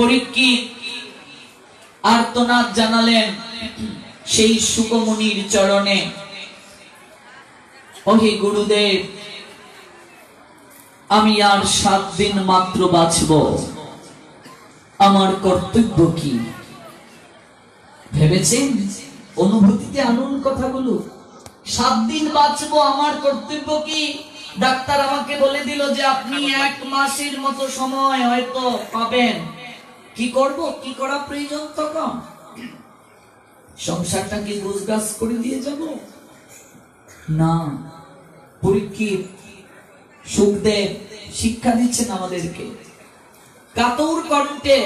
পরীক্ষিত আর্তনাদ জানালেন সেই শুকমুনির চরণে, ওহে গুরুদেব, আমি আর 7 দিন মাত্র বাঁচব, আমার কর্তব্য কি? ভেবেছেন? অনুভূতিতে আনুন কথাগুলো। 7 দিন বাঁচব, আমার কর্তব্য কি? ডাক্তার আমাকে বলে দিল যে আপনি 1 মাসের মতো সময় হয়তো পাবেন। কি করব? কি করা প্রয়োজন তখন? সংসারটাকে গোছগাছ করে দিয়ে যাব? না। পরীক্ষিত সুখদেব শিক্ষা দিচ্ছেন আমাদেরকে, কাতর কণ্ঠে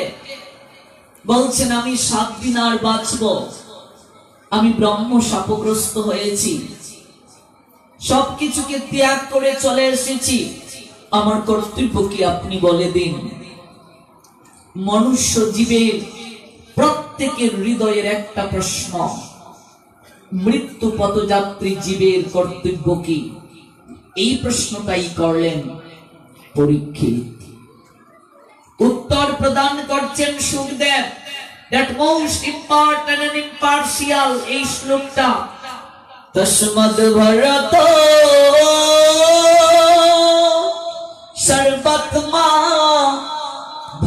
বলছেন, আমি 7 দিন আর বাঁচব, আমি ব্রহ্ম শাপগ্রস্ত হয়েছি, সবকিছুকে ত্যাগ করে চলে এসেছি, আমার কর্তব্য কি আপনি বলে দিন। মনুষ্য জীবের প্রত্যেকের হৃদয়ের একটা প্রশ্ন, মৃত্যু পথযাত্রী জীবের কর্তব্য কি? এই প্রশ্নটাই করলেন পরীক্ষিত। উত্তর প্রদান করছেন Sukhdev. That most important and impartial এই শ্লোকটা, তস্মাদ ভরত সর্বাত্মা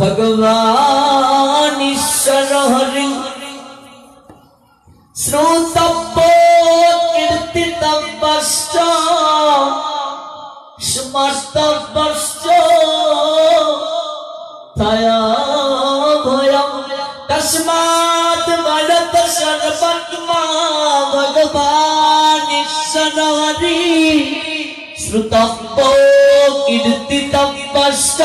ভগবান ঈশ্বর হরি শ্রোতব্য কীর্তিতব্যশ্চ স্মর্তব্যশ্চ তয়া ভয়ং তস্মাৎ ভরত সর্বাত্মা ভগবান ঈশ্বর হরি শ্রোতব্য কীর্তিতব্যশ্চ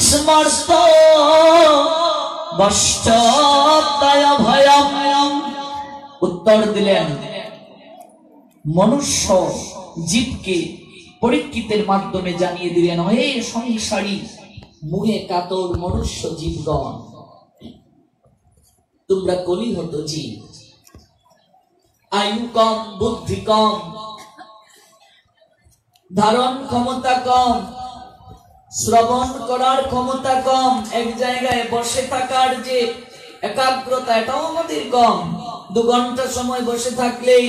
স্মর্তব্যশ্চ তয়া ভয়ং। উত্তর দিলেন মনুষ্য জীবকে পরীক্ষিতের মাধ্যমে জানিয়ে দিলেন, হে সংসারী মুহে কাতর মনুষ্য জীবগণ, তোমরা কলিহত জীব, আয়ু কম, বুদ্ধি কম, ধারণ ক্ষমতা কম, শ্রবণ করার ক্ষমতা কম, এক জায়গায় বসে থাকার যে একাগ্রতা এটাও আমাদের কম। 2 ঘন্টা সময় বসে থাকলেই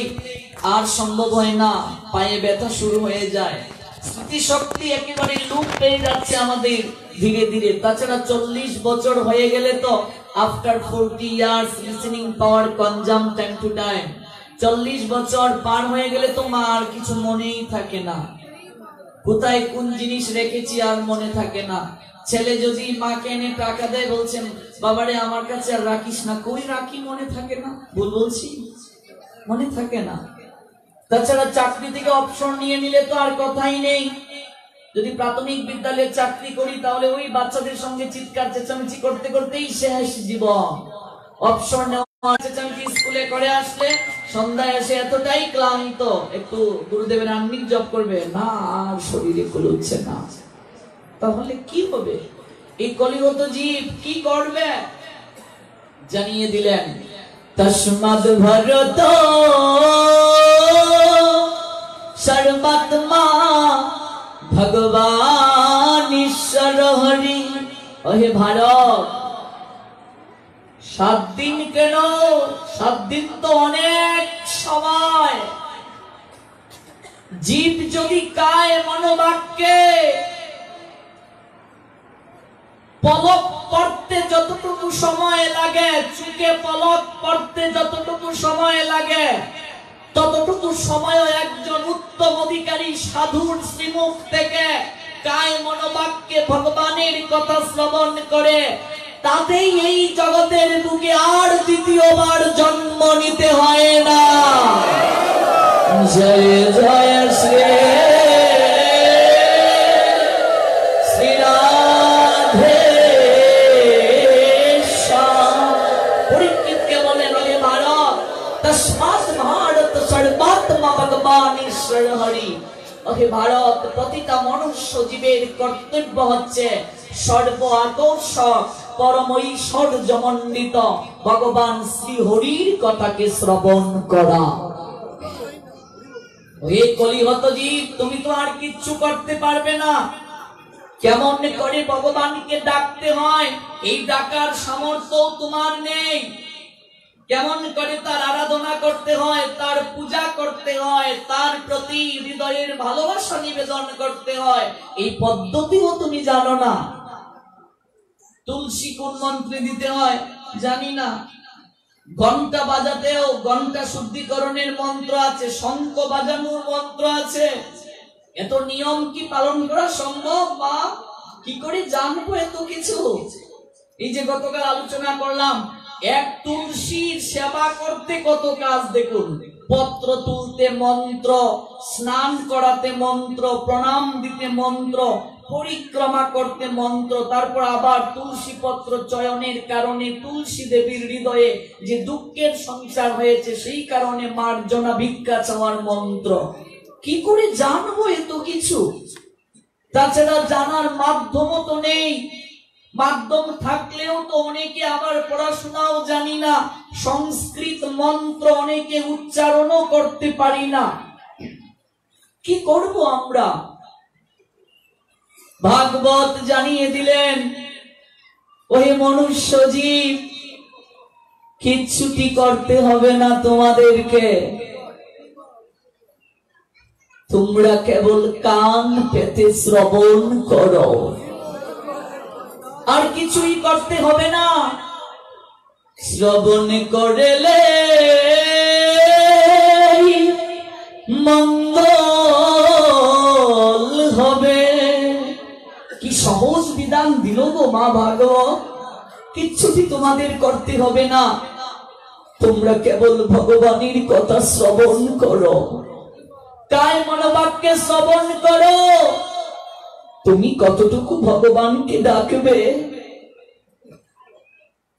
আর সম্ভব হয় না, পায়ে ব্যথা শুরু হয়ে যায়, স্মৃতি শক্তি একেবারে লুপ পেয়ে যাচ্ছে আমাদের ধীরে ধীরে। তাছাড়া 40 বছর হয়ে গেলে তো after 40 years listening power consume time to time, 40 বছর পার হয়ে গেলে তো মা আর কিছু মনেই থাকে না, কোথায় কোন জিনিস রেখেছি আর মনে থাকে না। ছেলে যদি মাকে এনে টাকা দেয়, বলছেন বাবারে আমার কাছে আর রাখিস না, কই রাখি, মনে থাকে না। ভুল বলছি? মনে থাকে না। তাছাড়া চাকরি থেকে অবসর নিয়ে নিলে তো আর কথাই নেই। যদি প্রাথমিক বিদ্যালয়ে চাকরি করি তাহলে ওই বাচ্চাদের সঙ্গে চিৎকার চেঁচামেচি করতে করতেই শেষ জীবন। অবসর নেওয়া চেঁচামেচি স্কুলে করে আসলে সন্ধ্যায় এসে এতটাই ক্লান্ত, একটু গুরুদেবের আহ্নিক জপ করবে না, আর শরীরে কুলোচ্ছে না। তাহলে কি হবে? এই কলিগত জীব কি করবে? জানিয়ে দিলেন, তস্মাদ ভরত সর্বাত্মা ভগবান ঈশ্বর হরি। ওহে ভারত, 7 দিন কেন? 7 দিন তো অনেক সময়। জীব যদি কায় মনোবাক্যে পলক পড়তে যতটুকু সময় লাগে, চুকে পলক পড়তে যতটুকু সময় লাগে, ততটুকু সময় একজন উত্তম অধিকারী সাধুর শ্রীমুখ থেকে কায় মনোবাক্যে ভগবানের কথা শ্রবণ করে, তাতেই এই জগতের বুকে আর দ্বিতীয়বার জন্ম নিতে হয় না। জয় জয় শ্রী শ্রীরাধে। পরীক্ষিতকে বলেন, ওহে ভারত, তস্মাৎ ভারত সর্বাত্মা ভগবান ঈশ্বর হরি। ওহে ভারত, প্রতিটা মনুষ্য জীবের কর্তব্য হচ্ছে সর্ব আকর্ষক পরম ঐশ্বর্যমণ্ডিত ভগবান শ্রী হরির কথাকে শ্রবণ করা। হে কলিহত জীব, তুমি তো আর কিচ্ছু করতে পারবে না। কেমন করে ভগবানকে ডাকতে হয় এই ডাকার সামর্থ্য তোমার নেই। কেমন করে তার আরাধনা করতে হয়, তার পূজা করতে হয়, তার প্রতি হৃদয়ের ভালোবাসা নিবেদন করতে হয়, এই পদ্ধতিও তুমি জানো না। তুলসী কোন মন্ত্রে দিতে হয় জানি না। ঘন্টা বাজাতেও ঘন্টা শুদ্ধিকরণের মন্ত্র আছে, শঙ্খ বাজানোর মন্ত্র আছে। এত নিয়ম কি পালন করা সম্ভব? মা কি করে জানবো এত কিছু? এই যে গতকাল আলোচনা করলাম, এক তুলসীর সেবা করতে কত কাজ দেখুন। পত্র তুলতে মন্ত্র, স্নান করাতে মন্ত্র, প্রণাম দিতে মন্ত্র, পরিক্রমা করতে মন্ত্র, তারপর আবার তুলসী পত্র চয়নের কারণে তুলসী দেবীর হৃদয়ে যে দুঃখের সংসার হয়েছে সেই কারণে মার্জনা ভিক্ষা চাওয়ার মন্ত্র। কি করে জানবো এত কিছু? তাছাড়া জানার মাধ্যমও তো নেই। মাধ্যম থাকলেও তো অনেকে আবার পড়াশোনাও জানি না, সংস্কৃত মন্ত্র অনেকে উচ্চারণও করতে পারি না। কি করব আমরা? ভাগবত জানিয়ে দিলেন, ওই মনুষ্য জীব, কিচ্ছুটি করতে হবে না তোমাদেরকে, তোমরা কেবল কান পেতে শ্রবণ করো, আর কিছুই করতে হবে না। শ্রবণ করলে মঙ্গল হবে। কি সহজ বিধান দিল গো মা ভাগবত। কিচ্ছুটি তোমাদের করতে হবে না, তোমরা কেবল ভগবানের কথা শ্রবণ করো, কায় মনোবাক্যে শ্রবণ করো। তুমি কতটুকু ভগবানকে ডাকবে?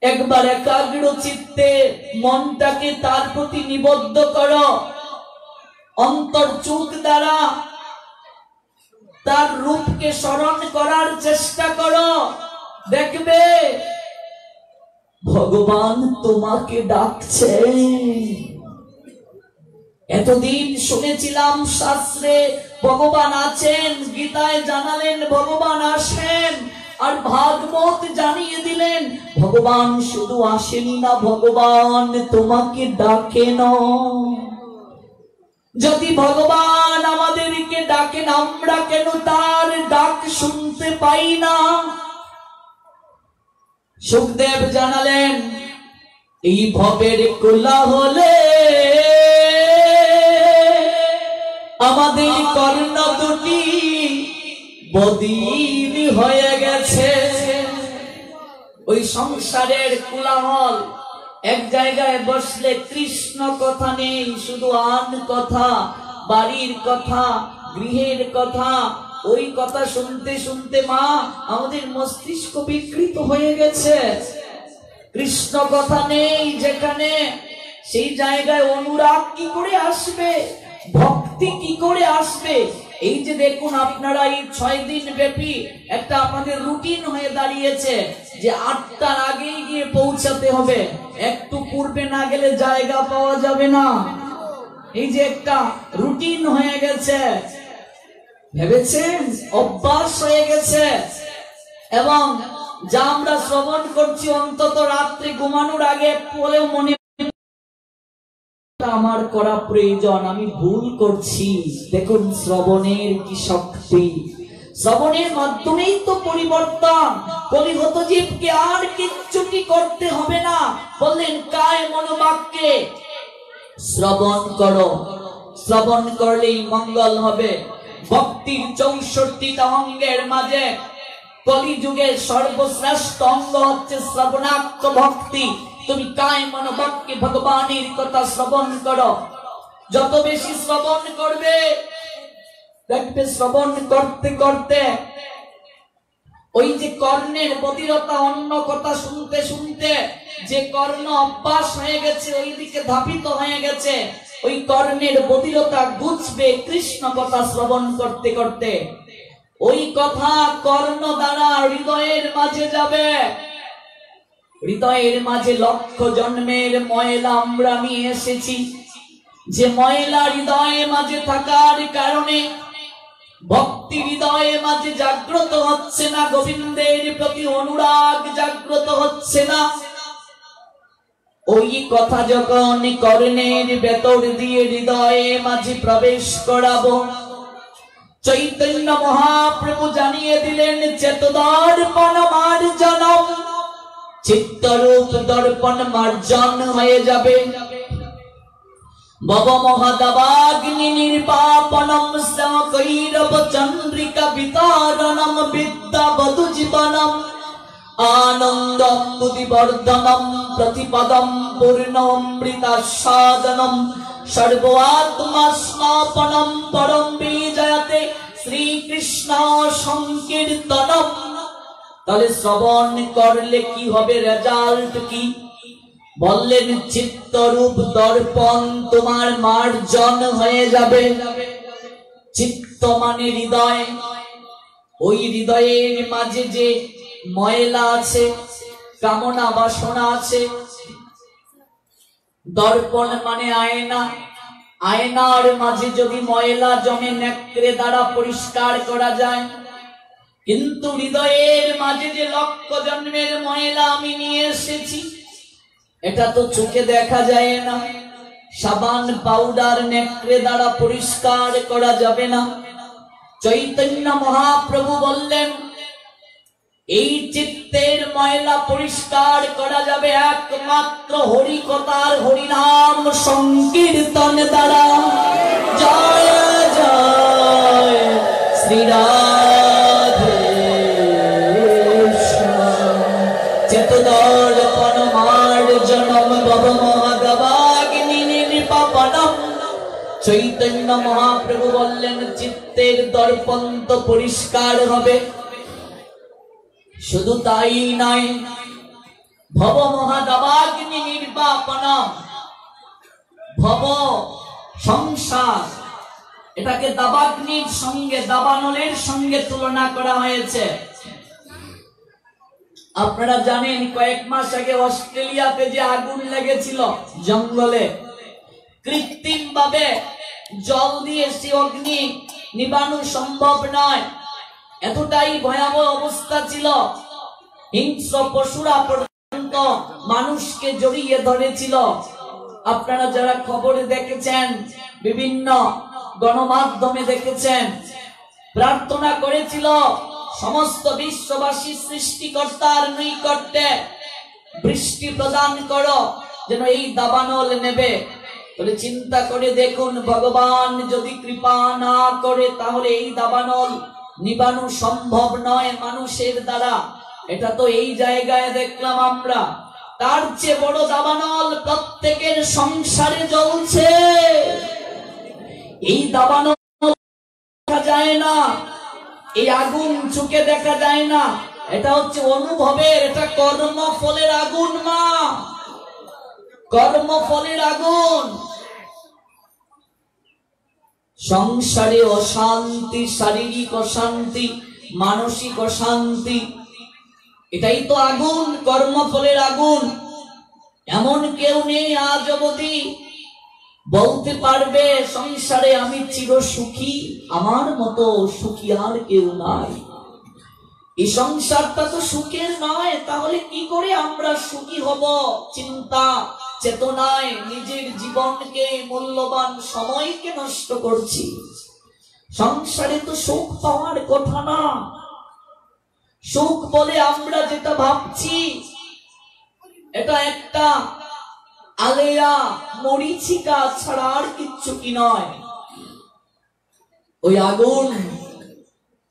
একবার একাগ্র চিত্তে মনটাকে তার প্রতি নিবদ্ধ করো, অন্তর চোখ দ্বারা তার রূপকে স্মরণ করার চেষ্টা করো, দেখবে ভগবান তোমাকে ডাকছে। এতদিন শুনেছিলাম শাস্ত্রে ভগবান আছেন, গীতায় জানালেন ভগবান আসেন, আর ভাগবত জানিয়ে দিলেন ভগবান শুধু আসেনি না, ভগবান তোমাকে ডাকেন। যদি ভগবান আমাদেরকে ডাকেন, আমরা কেন তার ডাক শুনতে পাই না? সুখদেব জানালেন, এই ভবের কোলাহলে আমাদের কর্ণ দুটি বদির হয়ে গেছে। ওই সংসারের কোলাহল, এক জায়গায় বসলে কৃষ্ণ কথা নেই, শুধু আন কথা, বাড়ির কথা, গৃহের কথা। ওই কথা শুনতে শুনতে মা আমাদের মস্তিষ্ক বিকৃত হয়ে গেছে। কৃষ্ণ কথা নেই যেখানে, সেই জায়গায় অনুরাগ কি করে আসবে? ভক্তি কি করে আসবে? এই যে দেখুন আপনারা, এই 6 দিন ব্যাপী একটা আমাদের রুটিন হয়ে দাঁড়িয়েছে যে 8টার আগেই গিয়ে পৌঁছাতে হবে, একটু পূর্বে না গেলে জায়গা পাওয়া যাবে না। এই যে একটা রুটিন হয়ে গেছে, ভেবেছেন? অভ্যাস হয়ে গেছে। এবং যা আমরা শ্রবণ করছি, অন্তত রাত্রে ঘুমানোর আগে বলেও মনে আমার করা প্রয়োজন, আমি ভুল করছি। দেখুন শ্রবণের কি শক্তি, শ্রবণের মাধ্যমেই তো পরিবর্তন। কলিহত জীবকে আর কিচ্ছুটি করতে হবে না, বললেন কায় মনোবাক্যে শ্রবণ করো, শ্রবণ করলেই মঙ্গল হবে। ভক্তির 64টা অঙ্গের মাঝে কলিযুগের সর্বশ্রেষ্ঠ অঙ্গ হচ্ছে শ্রবণাক্ষ ভক্তি। তুমি কায় মনোবাক্যে ভগবানের কথা শ্রবণ করো, যত বেশি শ্রবণ করবে দেখবে শ্রবণ করতে করতে ওই যে কর্ণের বধিরতা, অন্য কথা শুনতে শুনতে যে কর্ণ অভ্যাস হয়ে গেছে, ওই দিকে ধাপিত হয়ে গেছে, ওই কর্ণের বধিরতা ঘুচবে কৃষ্ণ কথা শ্রবণ করতে করতে। ওই কথা কর্ণ দ্বারা হৃদয়ের মাঝে যাবে। হৃদয়ের মাঝে লক্ষ জন্মের ময়লা আমরা নিয়ে এসেছি, যে ময়লা হৃদয়ের মাঝে থাকার কারণে ভক্তি হৃদয়ে মাঝে জাগ্রত হচ্ছে না, গোবিন্দের প্রতি অনুরাগ জাগ্রত হচ্ছে না। ওই কথা যখন কর্ণের ভেতর দিয়ে হৃদয়ে মাঝে প্রবেশ করাবো, চৈতন্য মহাপ্রভু জানিয়ে দিলেন চেতদর্পণ মার্জনম, চিত্তরূপ দর্পণ মার্জন হয়ে যাবে। ভব মহাদাবাগ্নি নির্বাপনম সকৈরব চন্দ্রিকা বিতারণম বিদ্যা বধু জীবনম আনন্দম বুদ্ধিবর্ধনম প্রতিপদম পূর্ণমৃতাস্বাদনম সর্বাত্মা স্নাপনম পরম বিজয়তে শ্রীকৃষ্ণ সংকীর্তনম। তাহলে শ্রবণ করলে কি হবে, রেজাল্ট কি? বললেন চিত্তরূপ দর্পণ তোমার মার্জন হয়ে যাবে। চিত্ত মানে হৃদয়, ওই হৃদয়ের মাঝে যে ময়লা আছে, কামনা বাসনা আছে। দর্পণ মানে আয়না, আয়নার মাঝে যদি ময়লা জমে নেত্রে দ্বারা পরিষ্কার করা যায়, কিন্তু হৃদয়ের মাঝে যে লক্ষ জন্মের ময়লা আমি নিয়ে এসেছি, এটা তো চোখে দেখা যায় না। সাবান পাউডার নেত্রে দ্বারা পরিষ্কার করা যাবে না। চৈতন্য মহাপ্রভু বললেন এই চিত্তের ময়লা পরিষ্কার করা যাবে একমাত্র হরিকথার হরিনাম সংকীর্তন দ্বারা। জয় জয় শ্রী রাধে চেতদর্পণ মার্জনম ভব মহাদাবাগ্নি নির্বাপনম। চৈতন্য মহাপ্রভু বললেন চিত্তের দর্পণ তো পরিষ্কার হবে, শুধু তাই নয়, ভব মহাদাবাগ্নি নির্বাপনম। ভব সংসার, এটাকে দাবাগ্নির সঙ্গে, দাবানলের সঙ্গে তুলনা করা হয়েছে। আপনারা জানেন কয়েক মাস আগে অস্ট্রেলিয়াতে যে আগুন লেগেছিল জঙ্গলে, কৃত্রিম ভাবে জল দিয়ে সে অগ্নি নিবানো সম্ভব নয়, এতটাই ভয়াবহ অবস্থা ছিল। হিংস্র পশুরা পর্যন্ত মানুষকে জড়িয়ে ধরেছিল। আপনারা যারা খবরে দেখেছেন, বিভিন্ন গণমাধ্যমে দেখেছেন, প্রার্থনা করেছিল সমস্ত বিশ্ববাসী সৃষ্টিকর্তার নৈকট্যে বৃষ্টি প্রদান করো যেন এই দাবানল নেবে। বলে চিন্তা করে দেখুন, ভগবান যদি কৃপা না করে তাহলে এই দাবানল নিবানো সম্ভব নয় মানুষের দ্বারা। এটা তো এই জায়গায় দেখলাম আমরা, তার চেয়ে বড় দাবানল প্রত্যেকের সংসারে জ্বলছে। এই দাবানল দেখা যায় না, এই আগুন চোখে দেখা যায় না, এটা হচ্ছে অনুভবের, এটা কর্মফলের আগুন মা, কর্মফলের আগুন। সংসারে অশান্তি, শারীরিক অশান্তি, মানসিক অশান্তি, এটাই তো আগুন, কর্মফলের আগুন। এমন কেউ নেই আজ অবধি বলতে পারবে সংসারে আমি চির সুখী, আমার মতো সুখী আর কেউ নাই। এই সংসারটা তো সুখের নয়, তাহলে কি করে আমরা সুখী হব? চিন্তা চেতনায় নিজের জীবনকে, মূল্যবান সময়কে নষ্ট করছি। সংসারে তো সুখ পাওয়ার কথা না। সুখ বলে আমরা যেটা ভাবছি, এটা একটা আলেয়া মরিচিকা ছাড়া আর কিচ্ছু কি নয়। ওই আগুন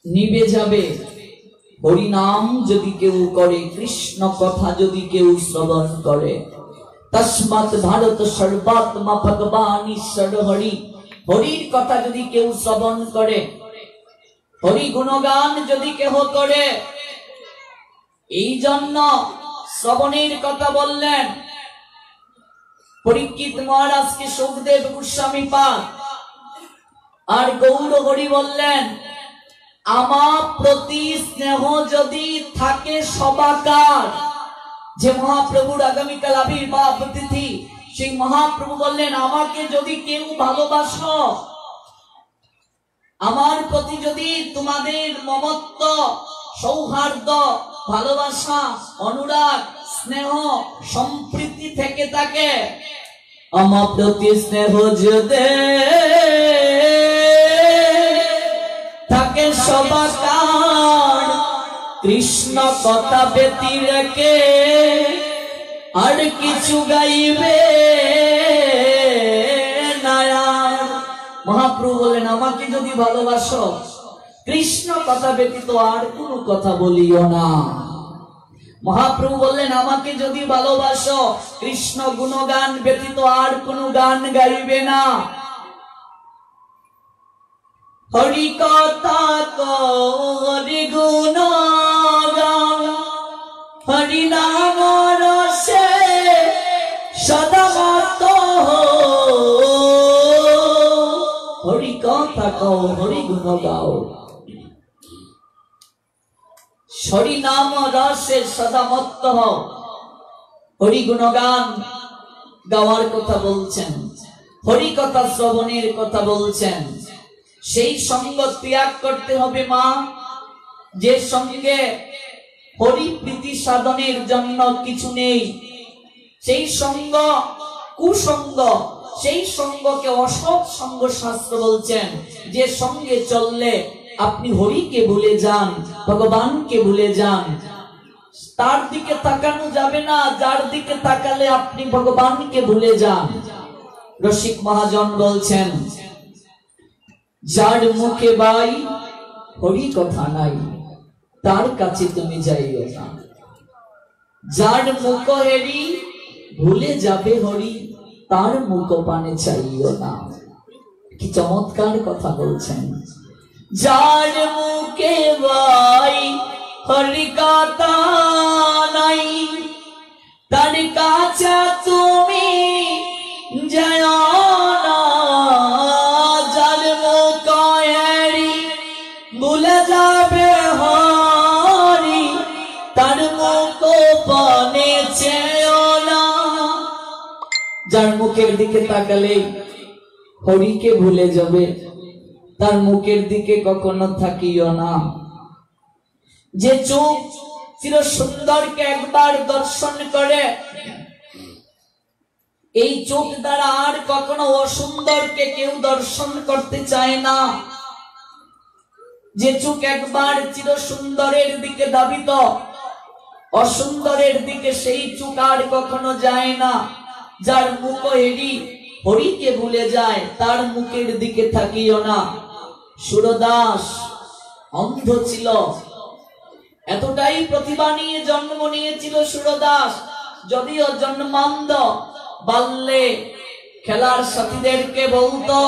নিভে যাবে হরিনাম যদি কেউ করে, কৃষ্ণ কথা যদি কেউ শ্রবণ করে। তস্মাৎ ভারত সর্বাত্মা ভগবান ঈশ্বর হরি। হরির কথা যদি কেউ শ্রবণ করে, হরি গুণগান যদি কেহ করে, এই জন্য শ্রবণের কথা বললেন। পরীক্ষিত মহারাজকে সুখদেব গোস্বামী পাদ আর গৌর হরি বললেন, আমার প্রতি স্নেহ যদি থাকে সবাকার, যে মহাপ্রভুর আগামীকাল আবির্ভাব তিথি, সেই মহাপ্রভু বললেন আমাকে যদি কেউ ভালোবাসো, আমার প্রতি যদি তোমাদের মমত্ব, সৌহার্দ্য, ভালোবাসা, অনুরাগ, স্নেহ, সম্প্রীতি থেকে থাকে, আমার প্রতি স্নেহ যদি থাকে সবাকার, কৃষ্ণ কথা ব্যতি রেখে আর কিছু গাইবে না। মহাপ্রভু বলেন, আমাকে যদি ভালোবাসো, কৃষ্ণ কথা ব্যতীত আর কোনো কথা বলিও না। মহাপ্রভু বললেন, আমাকে যদি ভালোবাসো, কৃষ্ণ গুণগান ব্যতীত আর কোনো গান গাইবে না। হরি কথা হরি গুণ গাও, হরি নাম রসে সদা মত হরি কথা কও, হরি গুণ গাও, হরি নাম রসে সদা মত্ত হও। হরি গুণগান গাওয়ার কথা বলছেন, হরি কথা শ্রবণের কথা বলছেন। সেই সঙ্গ ত্যাগ করতে হবে মা, যে সঙ্গে হরি প্রীতি সাধনের জন্য কিছু নেই। সেই সঙ্গ কুসঙ্গ, সেই সঙ্গকে অসৎ সঙ্গ শাস্ত্র বলছেন। যে সঙ্গে চললে আপনি হরিকে ভুলে যান, ভগবানকে ভুলে যান। তার দিকে তাকানো যাবে না যার দিকে তাকালে আপনি ভগবানকে ভুলে যান। রসিক মহাজন বলছেন, যার মুখে বাই হরি কথা নাই, তার কাছে তুমি যাইও না। যার মুখ হেরি ভুলে যাবে হরি, তার মুখ পানে চাইও না। কি চমৎকার কথা বলছেন। যার মুখে বাই হরি কথা নাই, তার কাছে তুমি যাইও না। যার মুখ হেরি ভুলে যাবে হরি, তার মুখ পানে চেয়েও না। যার মুখের দিকে তাকালে হরিকে ভুলে যাবে, তার মুখের দিকে কখনো থাকিও না। যে চোখ চির সুন্দরকে একবার দর্শন করে, এই চোখ দ্বারা আর কখনো অসুন্দরকে কেউ দর্শন করতে চায় না। যে চোখ একবার চির সুন্দরের দিকে ধাবিত, অসুন্দরের দিকে সেই চোখ আর কখনো যায় না। যার মুখ হেরি হরিকে ভুলে যায়, তার মুখের দিকে থাকিও না। সুরদাস অন্ধ ছিল, এতটাই প্রতিভা নিয়ে জন্ম নিয়েছিল সুরদাস। যদিও জন্মান্ধ, বাল্যে খেলার সাথীদেরকে বলতো,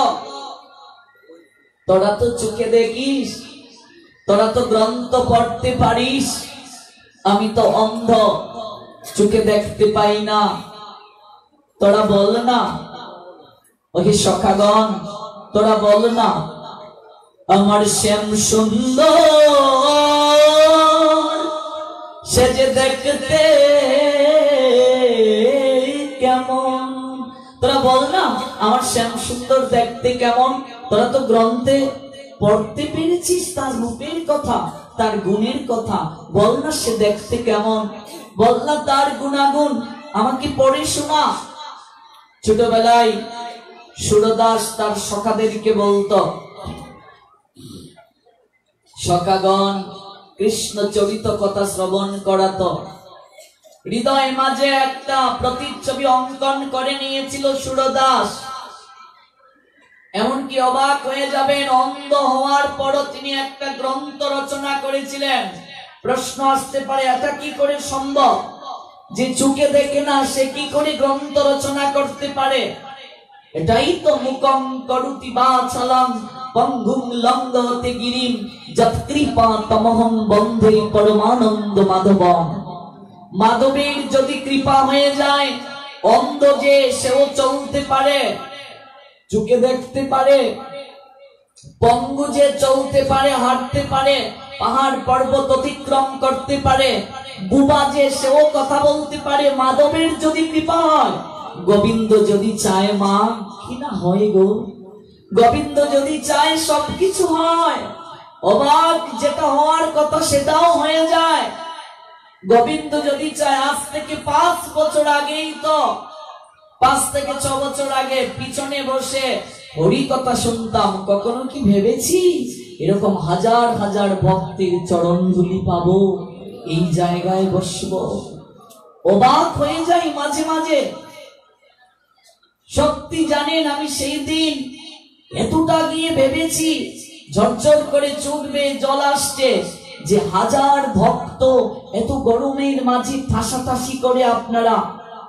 তোরা তো চোখে দেখিস, তোরা তো গ্রন্থ পড়তে পারিস, আমি তো অন্ধ, চোখে দেখতে পাই না, তোরা বল না। ওই সখাগণ, তোরা বল না, আমার শ্যাম সুন্দর সে যে দেখতে কেমন। তোরা বল না, আমার শ্যাম সুন্দর দেখতে কেমন। তোরা তো গ্রন্থে পড়তে পেরেছিস তার রূপের কথা, তার গুণের কথা, বল না সে দেখতে কেমন, বল না তার গুণাগুণ আমাকে পড়ে শোনা। ছোটবেলায় সুরদাস তার সখাদেরকে বলতো, সখাগণ কৃষ্ণ চরিত কথা শ্রবণ করাতো। হৃদয় মাঝে একটা প্রতিচ্ছবি অঙ্কন করে নিয়েছিল সুরদাস। এমনকি অবাক হয়ে যাবেন, অন্ধ হওয়ার পরও তিনি একটা গ্রন্থ রচনা করেছিলেন। প্রশ্ন আসতে পারে, এটা কি করে সম্ভব? যে চোখে দেখে না সে কি করে গ্রন্থ রচনা করতে পারে? এটাই তো মুকম করুতি বাছালাম পঙ্গুম লঙ্ঘতে গিরিম যৎকৃপা তমহং বন্ধে পরমানন্দ মাধবম। মাধবের যদি কৃপা হয়ে যায়, অন্ধ যে সেও চলতে পারে, চোখে দেখতে পারে। পঙ্গু যে চলতে পারে, হাঁটতে পারে, পাহাড় পর্বত অতিক্রম করতে পারে। বুবা যে সেও কথা বলতে পারে। মাধবের যদি কৃপা হয়, গোবিন্দ যদি চায়, মা কি না হয় গো, গোবিন্দ যদি চায় সবকিছু হয়, অবাক যেটা হওয়ার কথা সেটাও হয়ে যায়। গোবিন্দ যদি চায়, আজ থেকে 5 বছর আগেই তো 5 থেকে 6 বছর আগে পিছনে বসে হরি কথা শুনতাম, কখনো কি ভেবেছি এরকম হাজার হাজার ভক্তের চরণ ধুলি পাবো, এই জায়গায় বসবো? অবাক হয়ে যাই মাঝে মাঝে। সত্যি জানেন, আমি সেই দিন এতটা গিয়ে ভেবেছি, ঝরঝর করে চোখ বেয়ে জল আসছে, যে হাজার ভক্ত এত গরমের মাঝে ঠাসাঠাসি করে আপনারা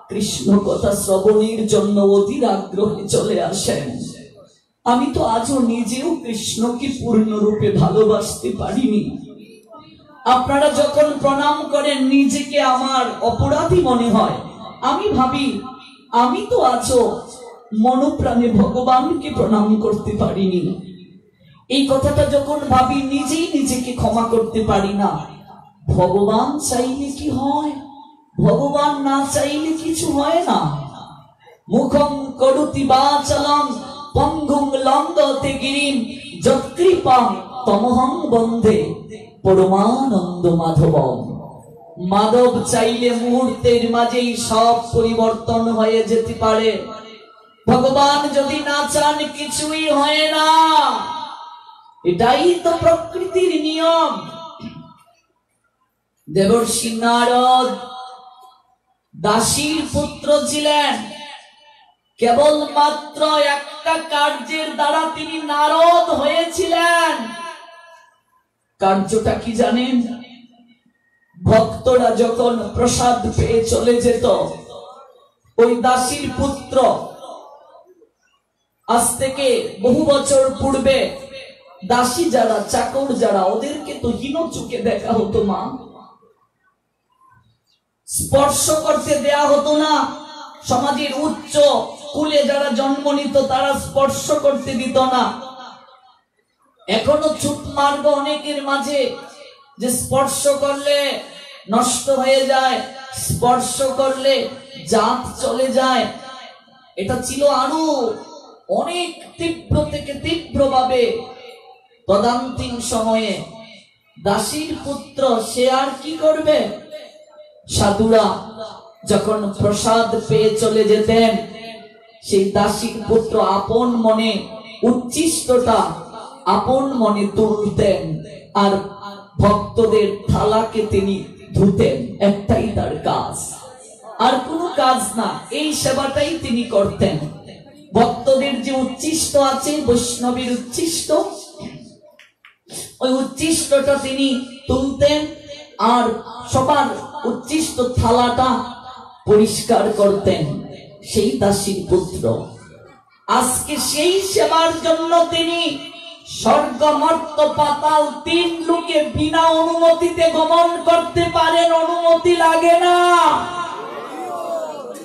কৃষ্ণ কথা শ্রবণের জন্য অধীর আগ্রহে চলে আসেন। আমি তো আজও নিজেও কৃষ্ণকে পূর্ণরূপে ভালোবাসতে পারিনি। আপনারা যখন প্রণাম করেন, নিজেকে আমার অপরাধী মনে হয়। আমি ভাবি, আমি তো আজও মনপ্রাণে ভগবানকে প্রণাম করতে পারিনি। এই কথাটা যখন ভাবি, নিজেই নিজেকে ক্ষমা করতে পারি না। ভগবান চাইলে কি হয়? ভগবান না চাইলে কিছু হয় না। মুখং করুতি বাচালং পঙ্গুং লঙ্ঘতে গিরিম যৎকৃপাং তমহং বন্ধে পরমানন্দ মাধবম। মাধব চাইলে মুহূর্তের মাঝেই সব পরিবর্তন হয়ে যেতে পারে। ভগবান যদি না চান, কিছুই হয় না। এটাই তো প্রকৃতির নিয়ম। দেবর্ষি নারদ দাসীর পুত্র ছিলেন। কেবলমাত্র একটা কার্যের দ্বারা তিনি নারদ হয়েছিলেন। কার্যটা কি জানেন? ভক্তরা যখন প্রসাদ পেয়ে চলে যেত, ওই দাসীর পুত্র, আজ থেকে বহু বছর পূর্বে দাসী যারা, চাকর যারা, ওদেরকে তো হীন চোখে দেখা হতো মা। স্পর্শ করতে দেয়া হতো না। সমাজের উচ্চ কুলে যারা জন্ম নিত, তারা স্পর্শ করতে দিত না। এখনো ছুট মার্গ অনেকের মাঝে, যে স্পর্শ করলে নষ্ট হয়ে যায়, স্পর্শ করলে জাত চলে যায়। এটা ছিল আরো অনেক তীব্র থেকে তীব্রভাবে। তদান্তিম সময়ে দাসীর পুত্র, সে আর কি করবে? সাধুরা যখন প্রসাদ পেয়ে চলে যেতেন, সেই দাসীর পুত্র আপন মনে উচ্ছিষ্টটা আপন মনে তুলতেন, আর ভক্তদের থালাকে তিনি ধুতেন। একটাই তার কাজ, আর কোনো কাজ না। এই সেবাটাই তিনি করতেন। ভক্তদের যে উচ্ছিষ্ট আছে, বৈষ্ণবের উচ্ছিষ্ট, ওই উচ্ছিষ্টটা তিনি তুলতেন, আর সবার উচ্ছিষ্ট থালাটা পরিষ্কার করতেন। সেই দাসীর পুত্র আজকে সেই সেবার জন্য তিনি স্বর্গ মর্ত্য পাতাল 3 লোকে বিনা অনুমতিতে গমন করতে পারেন। অনুমতি লাগে না।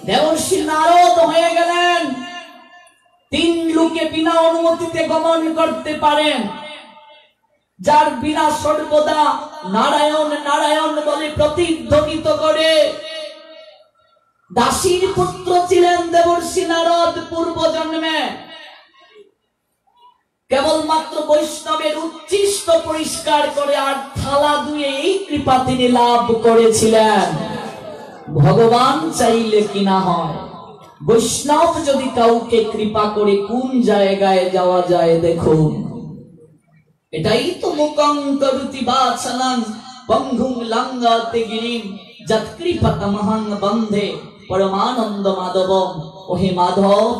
দেবর্ষি নারদ হয়ে গেলেন, 3 লোকে বিনা অনুমতিতে গমন করতে পারেন। যার বিনা সর্বদা নারায়ণ নারায়ণ বলে প্রতিধ্বনিত করে। দাসীর পুত্র ছিলেন দেবর্ষি নারদ পূর্ব জন্মে। কেবলমাত্র বৈষ্ণবের উচ্ছিষ্ট পরিষ্কার করে আর থালা ধুয়ে এই কৃপা তিনি লাভ করেছিলেন। ভগবান চাইলে কি না হয়। বৈষ্ণব যদি কাউকে কৃপা করে কোন জায়গায় যাওয়া যায় দেখুন। এটাই তো মুখং করুতি বাচালং পঙ্গুং লঙ্ঘতে গিরিম যৎকৃপাতমহং বন্ধে পরমানন্দ মাধবম। ওহে মাধব,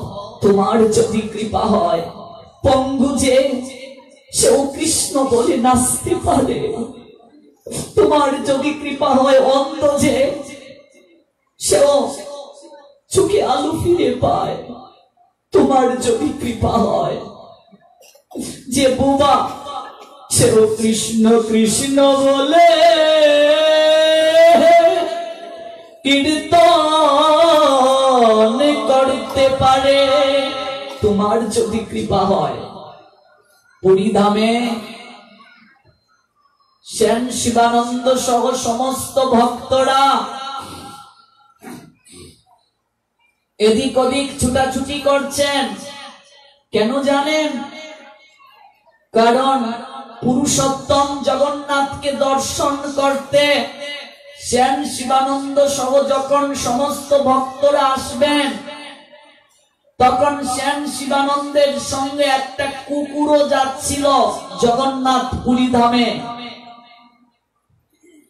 তোমার যদি কৃপা হয়, পঙ্গু যে সেও কৃষ্ণ বলে নাচতে পারে। তোমার যদি কৃপা হয়, অন্ধ যে সেও চোখে আলো ফিরে পায়। তোমার যদি কৃপা হয়, যে বোবা সেও কৃষ্ণ কৃষ্ণ বলে কীর্তন করতে পারে। তোমার যদি কৃপা হয়, পুরীধামে সেন শিবানন্দ সহ সমস্ত ভক্তরা এদিক ওদিক ছুটাছুটি করছেন। কেন জানেন? কারণ পুরুষোত্তম জগন্নাথকে দর্শন করতে সেন শিবানন্দ সহ যখন সমস্ত ভক্তরা আসবেন, তখন সেন শিবানন্দের সঙ্গে একটা কুকুরও যাচ্ছিল জগন্নাথ পুরী ধামে।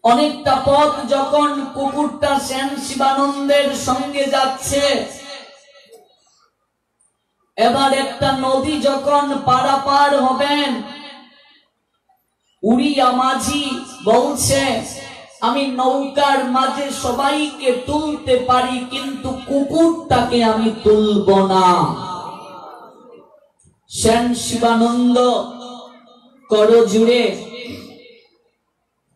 অনেকটা পথ যখন কুকুরটা সেন শিবানন্দের সঙ্গে যাচ্ছে, এবার একটা নদী যখন পারাপার হবেন, উড়িয়া মাঝি বলছে আমি নৌকার মাঝে সবাইকে তুলতে পারি, কিন্তু কুকুরটাকে আমি তুলব না। সেন শিবানন্দ করজুড়ে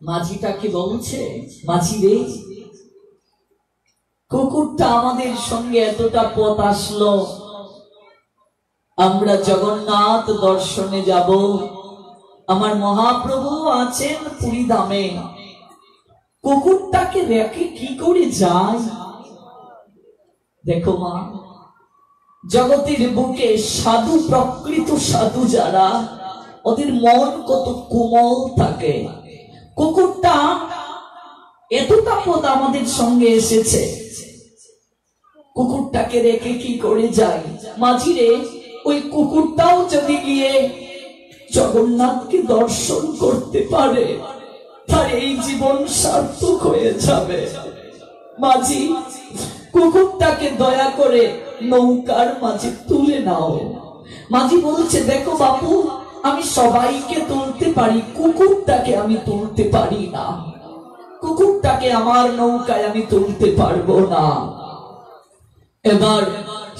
মাঝিটাকে বলছে, মাঝি রে, কুকুরটা আমাদের সঙ্গে এতটা পথ আসলো, আমরা জগন্নাথ দর্শনে যাব, আমার মহাপ্রভু আছেন পুরী ধামে, কুকুরটাকে রেখে কি করে যায়? দেখো মা, জগতের বুকে সাধু, প্রকৃত সাধু যারা, ওদের মন কত কোমল থাকে। কুকুরটা এতটা পথ আমাদের সঙ্গে এসেছে, কুকুরটাকে রেখে কি করে যায়? মাঝিরে, ওই কুকুরটাও যদি গিয়ে জগন্নাথকে দর্শন করতে পারে, তার এই জীবন সার্থক হয়ে যাবে। মাঝি, কুকুরটাকে দয়া করে নৌকার মাঝে তুলে নাও। মাঝি বলছে, দেখো বাপু, আমি সবাইকে তুলতে পারি, কুকুরটাকে আমি তুলতে পারি না, কুকুরটাকে আমার নৌকায় আমি তুলতে পারবো না। এবার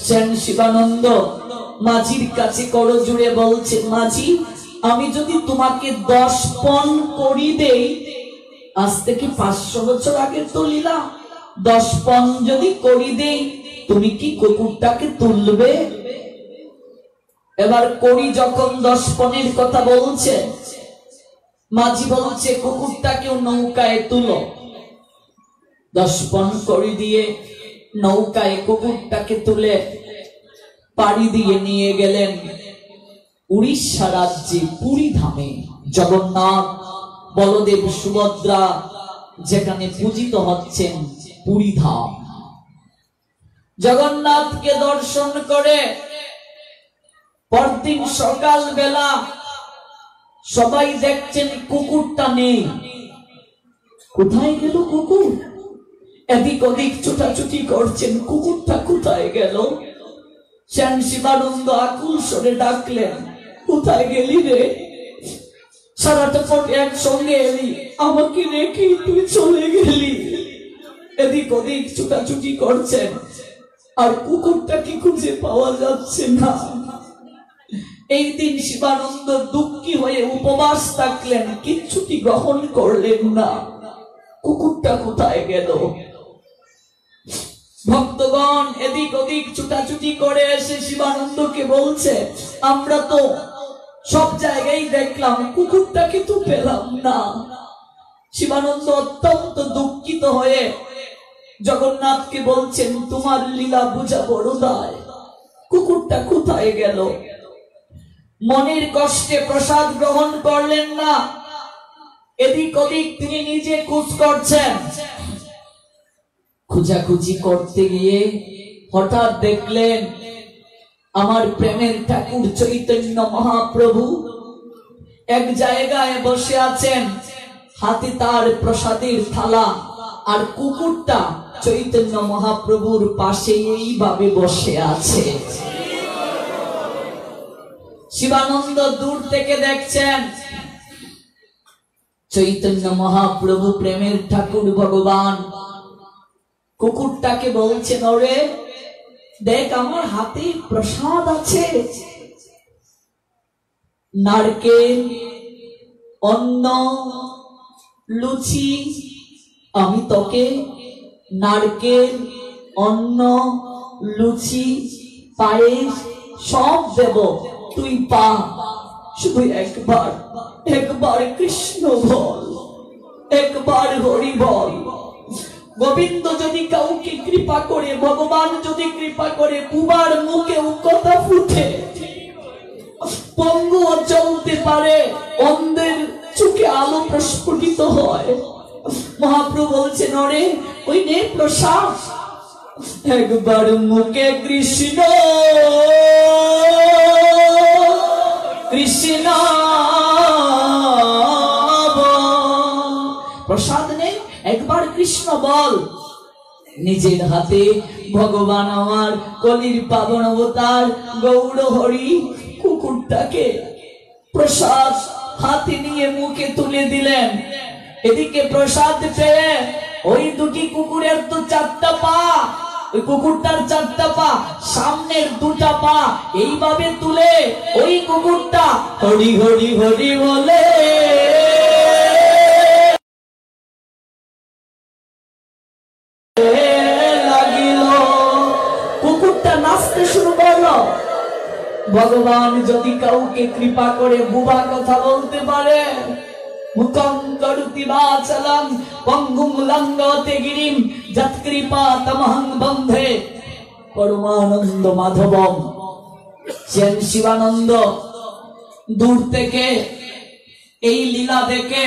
সেন শিবানন্দ মাঝির কাছে করজুড়ে বলছে, মাঝি, আমি যদি তোমাকে 10 পণ করি দেই, আজ থেকে 500 বছর আগে তো লীলা, 10 পণ যদি করি দেই, তুমি কি কুকুরটাকে তুলবে? এবার করি যখন 10 পণের কথা বলছে, মাঝি বলছে কুকুরটাকেও নৌকায় তুলো। 10 পণ করি দিয়ে নৌকায় কুকুরটাকে তুলে পাড়ি দিয়ে নিয়ে গেলেন উড়িষ্যা রাজ্যে পুরী ধামে। জগন্নাথ, বলদেব, সুভদ্রা যেখানে পূজিত হচ্ছেন, পুরী ধাম। জগন্নাথকে দর্শন করে পরদিন সকাল বেলা সবাই দেখছেন কুকুরটা নেই। কোথায় গেল কুকুর? এদিক ওদিক ছুটাছুটি করছেন, কুকুরটা কোথায় গেল? সেন শিবানন্দ আকুল স্বরে ডাকলেন, কোথায় গেলি রে? সারাটা পথ একসঙ্গে এলি, আমাকে রেখে তুই চলে গেলি। এদিক ওদিক ছুটাছুটি করছেন, আর কুকুরটাকে খুঁজে পাওয়া যাচ্ছে না। এই দিন শিবানন্দ দুঃখী হয়ে উপবাস থাকলেন, কিচ্ছুটি গ্রহণ করলেন না। কুকুরটা কোথায় গেল? ভক্তগণ এদিক ওদিক ছুটাছুটি করে এসে শিবানন্দকে বলছে, আমরা তো সব জায়গায় দেখলাম, কুকুরটাকে তো পেলাম না। শিবানন্দ অত্যন্ত দুঃখিত হয়ে জগন্নাথকে বলছেন, তোমার লীলা বুঝা বড় দায়, কুকুরটা কোথায় গেল? মনের কষ্টে প্রসাদ গ্রহণ করলেন না, এদিক ওদিক তিনি নিজে খোঁজ করছেন। খুঁজাখুঁজি করতে গিয়ে হঠাৎ দেখলেন আমার প্রেমের ঠাকুর চৈতন্য মহাপ্রভু এক জায়গায় বসে আছেন, হাতে তার প্রসাদের থালা, আর কুকুরটা চৈতন্য মহাপ্রভুর পাশে এইভাবে বসে আছে। শিবানন্দ দূর থেকে দেখছেন চৈতন্য মহাপ্রভু প্রেমের ঠাকুর ভগবান কুকুরটাকে বলছেন, ওরে দেখ, আমার হাতে প্রসাদ আছে, নারকেল, অন্ন, লুচি, আমি তোকে নারকেল, অন্ন, লুচি, পায়েস সব দেব, তুই পা, শুধু একবার একবার কৃষ্ণ বল, একবার হরি বল। গোবিন্দ যদি কাউকে কৃপা করে, ভগবান যদি কৃপা করে, বুবার মুখেও কথা ফুটে, পঙ্গুও চলতে পারে, অন্ধের চোখে আলো প্রস্ফুটিত হয়। মহাপ্রভু বলছেন, ওরে ওই নে প্রসাদ, একবার মুখে কৃষ্ণ কৃষ্ণ প্রসাদ নে, একবার কৃষ্ণ বল। নিজের হাতে ভগবান আমার কলির পাবন অবতার গৌর হরি কুকুরটাকে প্রসাদ হাতে নিয়ে মুখে তুলে দিলেন। এদিকে প্রসাদ পেয়ে ওই দুটি কুকুরের তো 4টা পা, ওই কুকুরটার 4টা পা, সামনের 2টা পা এইভাবে তুলে ওই কুকুরটা হরি হরি হরি বলে লাগিল। কুকুরটা নাচতে শুরু করলো। ভগবান যদি কাউকে কৃপা করে বুবা কথা বলতে পারে, মুখং করুতি বাচলং পঙ্গুং লঙ্ঘতে গিরিম যৎকৃপা তমহং বন্ধে পরমানন্দ মাধবম। সেন শিবানন্দ দূর থেকে এই লীলা দেখে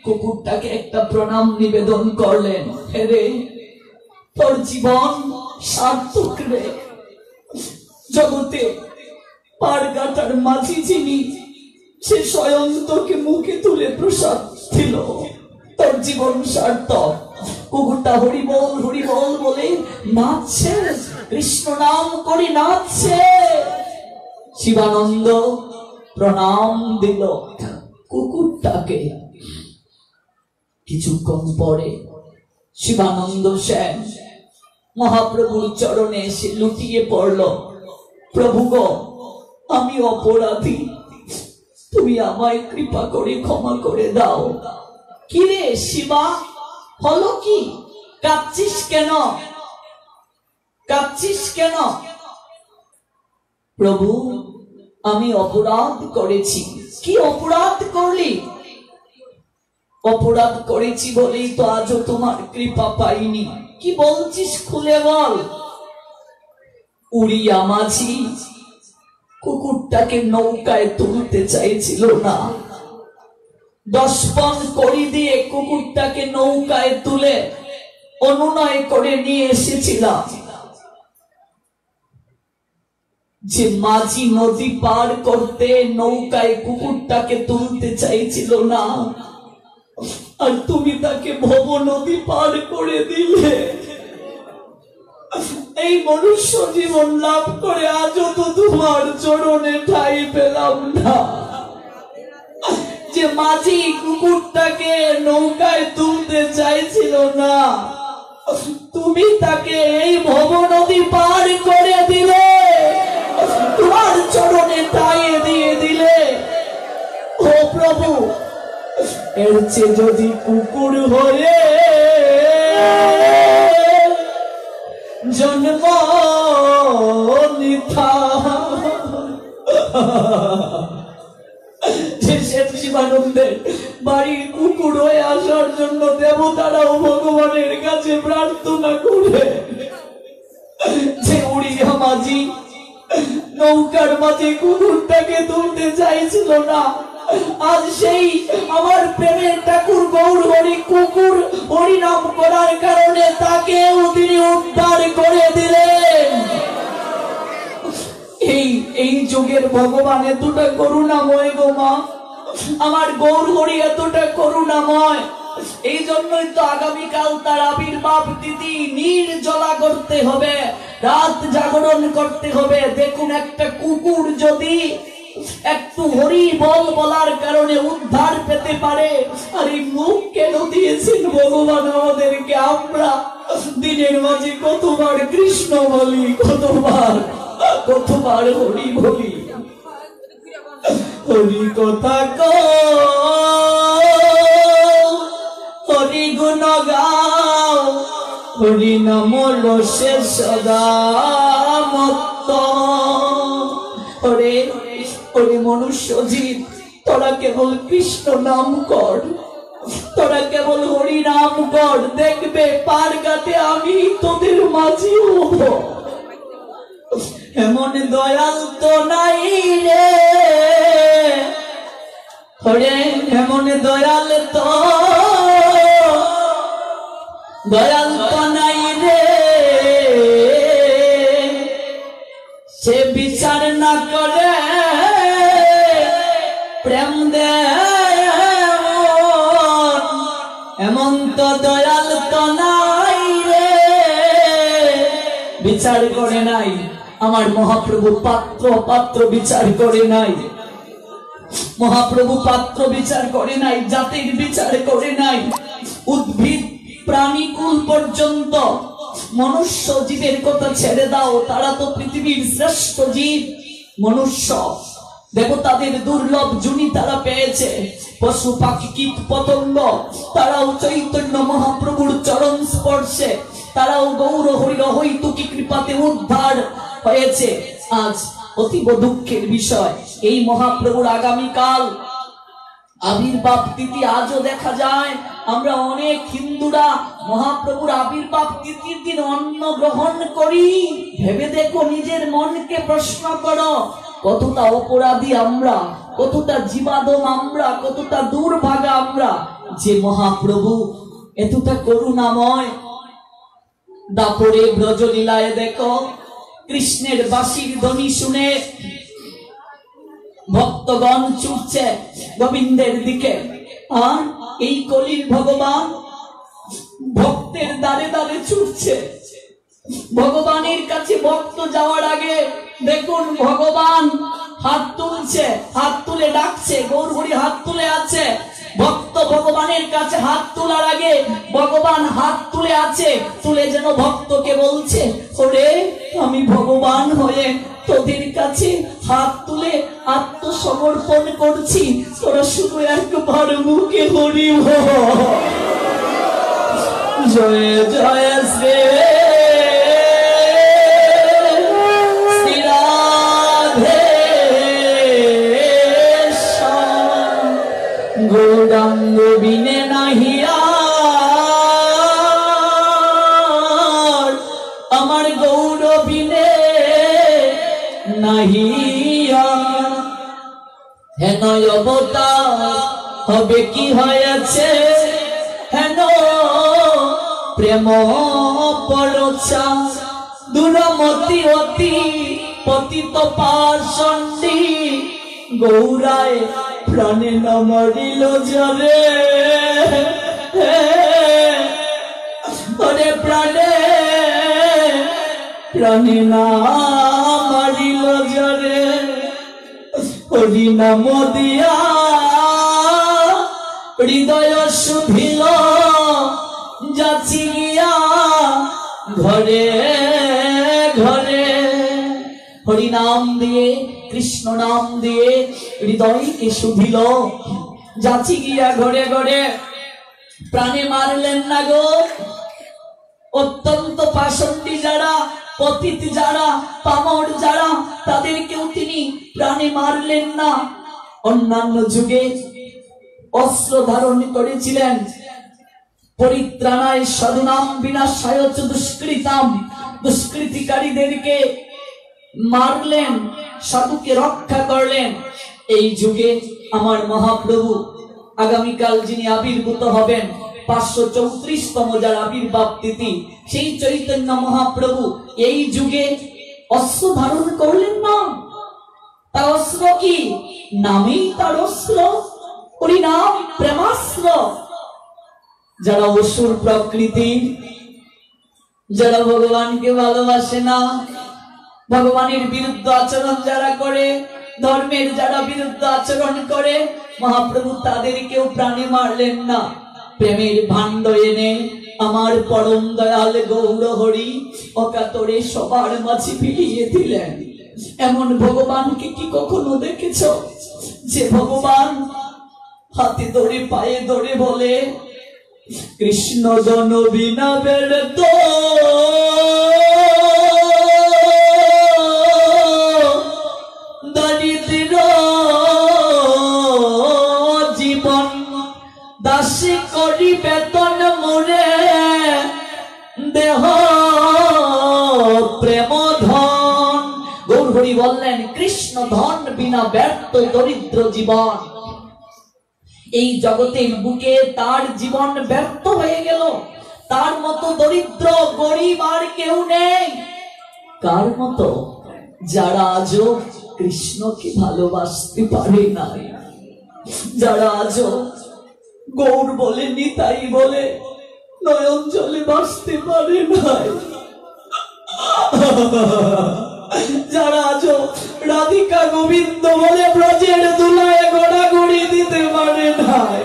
কুকুরটাকে একটা প্রণাম নিবেদন করলেন। হেরে, তোর জীবন সার্থক রে। জগতে পাড়গাটার মাঝি যিনি, সে স্বয়ং তোকে মুখে তুলে প্রসাদ দিল, তোর জীবন সার্থক। কুকুরটা হরি বল বলে নাচছে, কৃষ্ণ নাম করে নাচছে। শিবানন্দ প্রণাম দিল কুকুরটাকে। কিছুক্ষণ পরে শিবানন্দ সেন মহাপ্রভুর চরণে এসে লুটিয়ে পড়ল। প্রভু গো, আমি অপরাধী, তুমি আমায় কৃপা করে ক্ষমা করে দাও। কি রে শিবা, হলো কি? কাঁদছিস কেন? কাঁদছিস কেন? প্রভু, আমি অপরাধ করেছি। কি অপরাধ করলি? অপরাধ করেছি বলেই তো আজও তোমার কৃপা পাইনি। কি বলছিস খুলে বল। উড়িয়া মাঝি কুকুরটাকে নৌকায় তুলতে চাইছিল না। 10 পণ কড়ি দিয়ে কুকুরটাকে নৌকায় তুলে অনুনয় করে নিয়ে এসেছিলাম। যে মাঝি নদী পার করতে নৌকায় কুকুরটাকে তুলতে চাইছিল না, আর তুমি তাকে ভব নদী পার করে দিলে। এই মনুষ্য জীবন লাভ করে আজও তো তোমার চরণে ঠাঁই পেলাম না। যে মাঝি কুকুরটাকে নৌকায় তুলতে চাইছিল না, তুমি তাকে এই ভব নদী পার করে দিলে, তোমার চরণে ঠাঁই দিয়ে দিলে। ও প্রভু, এর চেয়ে যদি কুকুর হয়ে জন্ম নিথা, শিবানন্দের বাড়ির কুকুর হয়ে আসার জন্য দেবতারাও ভগবানের কাছে প্রার্থনা করে, যে উড়িয়া মাঝি নৌকার মাঝে কুকুরটাকে তুলতে চাইছিল না, আজ সেই আমার প্রেমের ঠাকুর গৌর হরি কুকুর হরিনাম করার কারণে তাকেও তিনি উদ্ধার করে দিলেন। এই যুগের ভগবান এতটা করুণাময় গো মা, আমার গৌর হরি এতটা করুণাময়। এই জন্যই তো আগামীকাল তার আবির্ভাব তিথি নির্জলা করতে হবে, রাত জাগরণ করতে হবে। দেখুন, একটা কুকুর যদি একটু হরি বল বলার কারণে উদ্ধার পেতে পারে, আর এই মুখ কেন দিয়েছেন ভগবান আমাদেরকে? আমরা দিনের মাঝে কতবার কৃষ্ণ বলি, কতবার হরি বলি। হরি কথা হরি গুণ গাও, হরি নাম রসে সদা মত্ত। ওরে মনুষ্য জীব, তোরা কেবল কৃষ্ণ নাম কর, তোরা কেবল হরি নাম কর, দেখবে পারগাতে আমি তোদের মাঝে হব। এমন দয়াল তো নাই রে ওরে এমন দয়াল তো নাই রে, সে বিচার না করে প্রেম দে, এমন তো দয়াল তো নাই রে, বিচার করে নাই। আমার মহাপ্রভু পাত্র বিচার করে নাই, মহাপ্রভু পাত্র বিচার করে নাই, জাতির বিচার করে নাই। উদ্ভিদ প্রাণীকুল পর্যন্ত, মনুষ্য জীবের কথা ছেড়ে দাও, তারা তো পৃথিবীর শ্রেষ্ঠ জীব। মনুষ্য দেবতাদের দুর্লভ জুনি তারা পেয়েছে, পশু পাখি কীট পতঙ্গ তারাও চৈতন্য মহাপ্রভুর চরণ স্পর্শে, তারাও গৌর হরির অহৈতুকী কৃপাতে উদ্ধার হয়েছে। আজ অতীব দুঃখের বিষয়, এই মহাপ্রভুর আগামীকাল আবির্ভাব তিথি আজও দেখা যায়। আমরা অনেক হিন্দুরা মহাপ্রভুর আবির্ভাব তিথির দিন অন্ন গ্রহণ করি। ভেবে দেখো, নিজের মনকে প্রশ্ন করো, কতটা অপরাধী আমরা, কতটা জীবাদম আমরা, কতটা দুর্ভাগা আমরা, যে মহাপ্রভু এতটা করুণাময়। দাপরে ব্রজলীলায় দেখো, কৃষ্ণের বাঁশির ধ্বনি শুনে ভক্তগণ ছুটছে গোবিন্দের দিকে। আর এই কলির ভগবান ভক্তের দ্বারে দ্বারে ছুটছে। ভগবানের কাছে ভক্ত যাওয়ার আগে দেখুন, ভগবান হাত তুলছে, হাত তুলে ডাকছে, গৌর হরি হাত তুলে আছে। ভক্ত ভগবানের কাছে হাত তোলার আগে ভগবান হাত তুলে আছে, তুলে যেন ভক্তকে বলছে, ওরে আমি ভগবান হয়ে তোদের কাছে হাত তুলে আত্মসমর্পণ করছি, তোরা শুধু একবার মুখে হরি বল। জয় জয় শ্রী গৌরাঙ্গ বিনে নাহিয়া, আমার গৌর বিনে নাহিয়া। হেন অবতার হবে কি হয়েছে, হেন প্রেম পরচা, দুরমতি অতি পতিত পাষণ্ডী, গৌরায় প্রাণে না মরিল জরে, ওরে প্রাণে প্রাণে না মরিল জরে। হরি নাম দিয়া হৃদয় শুভিল, যাচি গিয়া ঘরে ঘরে। হরি নাম দিয়ে, কৃষ্ণ নাম দিয়ে হৃদয়কে শুভিল, যাচি গিয়া ঘরে ঘরে। প্রাণে মারলেন না গো, অত্যন্ত পাষণ্ডী যারা, পতিত যারা, পামর যারা, তাদেরকেও তিনি প্রাণে মারলেন না। অন্যান্য যুগে অস্ত্র ধারণ করেছিলেন, পরিত্রাণায় সাধুনাম বিনাশায় চ দুষ্কৃতাম, দুষ্কৃতিকারীদেরকে মারলেন, সাধুকে রক্ষা করলেন। এই যুগে আমার মহাপ্রভু আগামীকাল যিনি আবির্ভূত হবেন, 534তম যার আবির্ভাব তিথি, সেই চৈতন্য মহাপ্রভু এই যুগে অস্ত্র ধারণ করলেন না। তার অস্ত্র কি? নামেই তার অস্ত্র, হরিনাম প্রেমাস্ত্র। যারা অসুর প্রকৃতির, যারা ভগবানকে ভালোবাসে না, ভগবানের বিরুদ্ধ আচরণ যারা করে, ধর্মের যারা বিরুদ্ধ আচরণ করে, মহাপ্রভু তাদেরকেও প্রাণে মারলেন না। প্রেমের ভাণ্ড এনে আমার পরম দয়াল গৌর হরি অকাতরে সবার মাঝে বিলিয়ে দিলেন। এমন ভগবানকে কি কখনো দেখেছ, যে ভগবান হাতে ধরে পায়ে ধরে বলে, কৃষ্ণ জন বিনা বেড়ত দরিদ্র জীবন, দাসী করি বেতন মোরে দেহ প্রেম ধন। গৌর হরি বললেন, কৃষ্ণ ধন বিনা ব্যর্থ দরিদ্র জীবন। এই জগতের বুকে তার জীবন ব্যর্থ হয়ে গেল। তার মতো দরিদ্র গরিব আর কেউ নেই। কার মতো? যারা আজও কৃষ্ণকে ভালোবাসতে পারে নাই, যারা আজও গৌর বলে নিতাই বলে নয়ন জলে বাসতে পারে নাই, যারা আজও রাধিকা গোবিন্দ বলে ব্রজের দুলায় গড়াগড়ি দিতে পারে নাই,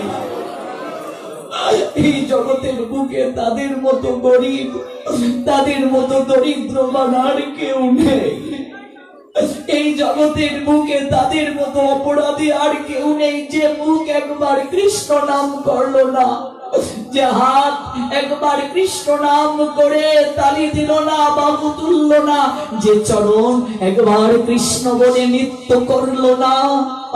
এই জগতের বুকে তাদের মতো গরিব, তাদের মতো দরিদ্র আর কেউ নেই। এই জগতের বুকে তাদের মতো অপরাধী আর কেউ নেই, যে মুখ একবার কৃষ্ণ নাম করলো না, যে হাত একবার কৃষ্ণ নাম করে তালি দিল না, বাহু তুলল না, যে চরণ একবার কৃষ্ণ বলে নৃত্য করলো না,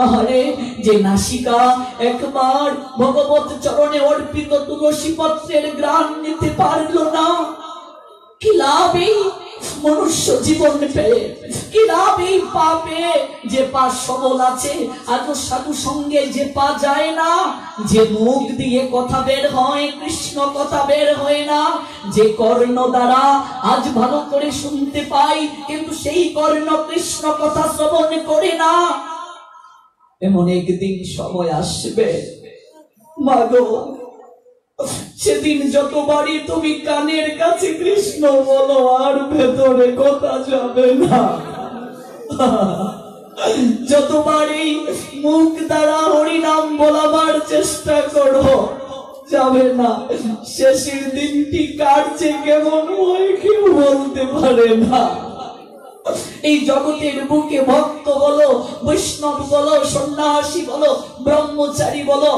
আরে যে নাসিকা একবার ভগবত চরণে অর্পিত তুলসী পত্রের গ্রাণ নিতে পারলো না। কি লাভ এই মনুষ্য জীবন পেয়ে? কি লাভ এই পাপে? যে পা সবল আছে আজ সাধু সঙ্গে যে পা যায় না, যে মুখ দিয়ে কথা বের হয় কৃষ্ণ কথা বের হয় না, যে কর্ণ দ্বারা আজ ভালো করে শুনতে পাই কিন্তু সেই কর্ণ কৃষ্ণ কথা শ্রবণ করে না, এমন একদিন সময় আসবে মাগো, সেদিন যতবারই তুমি কানের কাছে কৃষ্ণ বলো আর ভেতরে কথা যাবে না, যতবারই মুখ দ্বারা হরিনাম বলাবার চেষ্টা করো যাবে না। শেষের দিনটি কাটছে কেমন হয় কেউ বলতে পারে না। এই জগতের বুকে ভক্ত বলো, বৈষ্ণব বলো, সন্ন্যাসী বলো, ব্রহ্মচারী বলো,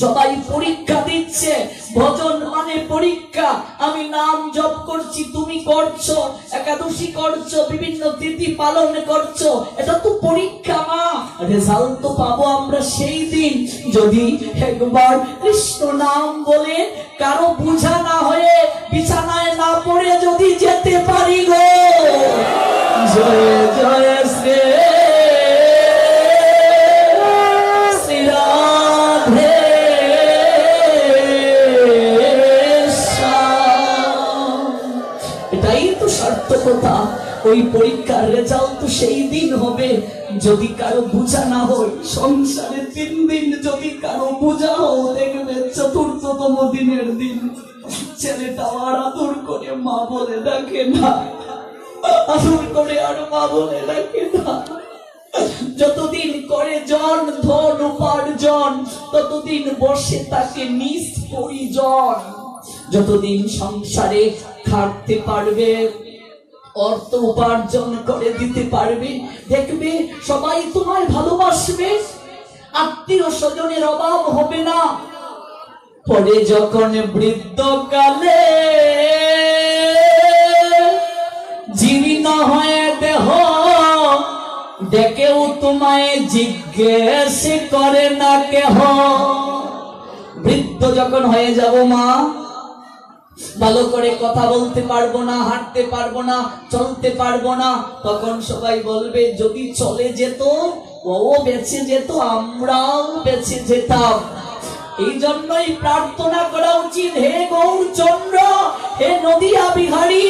সবাই পরীক্ষা দিচ্ছে। ভজন মানে পরীক্ষা। আমি নাম জপ করছি, তুমি করছো, একাদশী করছো, বিভিন্ন তিথি পালন করছো, এটা তো পরীক্ষা মা। রেজাল্ট তো পাবো আমরা সেই দিন যদি একবার কৃষ্ণ নাম বলে কারো বুঝা না হয়ে বিছানায় না পড়ে যদি যেতে পারি গো। জয় জয় শ্রী সার্থকতা। ওই পরীক্ষার রেজাল্ট সেই দিন হবে যদি কারো বুঝা না হয়। সংসারে 3 দিন যদি কারো বুঝা হয়, দেখবে 4র্থতম দিনের দিন ছেলেটা আর আদর করে মা বলে ডাকে না, আদর করে আর মা বলে ডাকে না। যতদিন করে জন ধন উপার্জন ততদিন বসে তাকে নিজ পরিজন। যতদিন সংসারে খাটতে পারবে, অর্থ উপার্জন করে দিতে পারবে, দেখবে সবাই তোমায় ভালোবাসবে, আত্মীয় স্বজনের অভাব হবে না। পরে যখন বৃদ্ধকালে জীর্ণ হয়ে দেহ, ডেকেও তোমায় জিজ্ঞেস করে না কেহ। বৃদ্ধ যখন হয়ে যাব মা, ভালো করে কথা বলতে পারবো না, হাঁটতে পারবো না, চলতে পারবো না, তখন সবাই বলবে যদি চলে যেত, ও বেঁচে যেত, আমরাও বেঁচে যেতাম। এই জন্যই প্রার্থনা করা উচিত, হে গৌরচন্দ্র, হে নদিয়া বিহারী,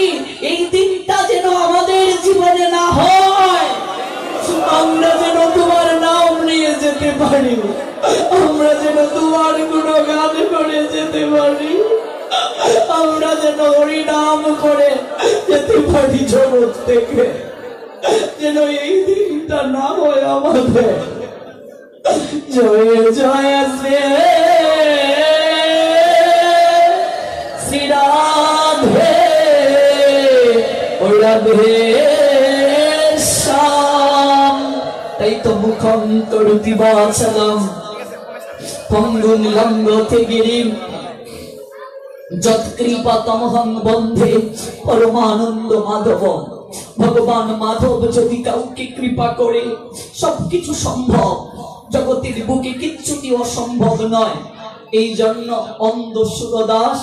এই দিনটা যেন আমাদের জীবনে না হয়। আমরা যেন তোমার নাম নিয়ে যেতে পারি, আমরা যেন তোমার গুণগান করে যেতে পারি, আমরা যেন হরিনাম করে যেতে পারি জগৎ থেকে। যেন এই দিনটা না হয় আমাদের। জয় জয় শ্রী রাধে রাধে শ্যাম। তাই তো মুখম করতি বাচলম পঙ্গুন লঙ্ঘতে গিরিম যৎকৃপাতমহং বন্ধে পরমানন্দ মাধব। ভগবান মাধব যদি কাউকে কৃপা করে সবকিছু সম্ভব। জগতের বুকে কিচ্ছুটি অসম্ভব নয়। এই জন্য অন্ধ সুরদাস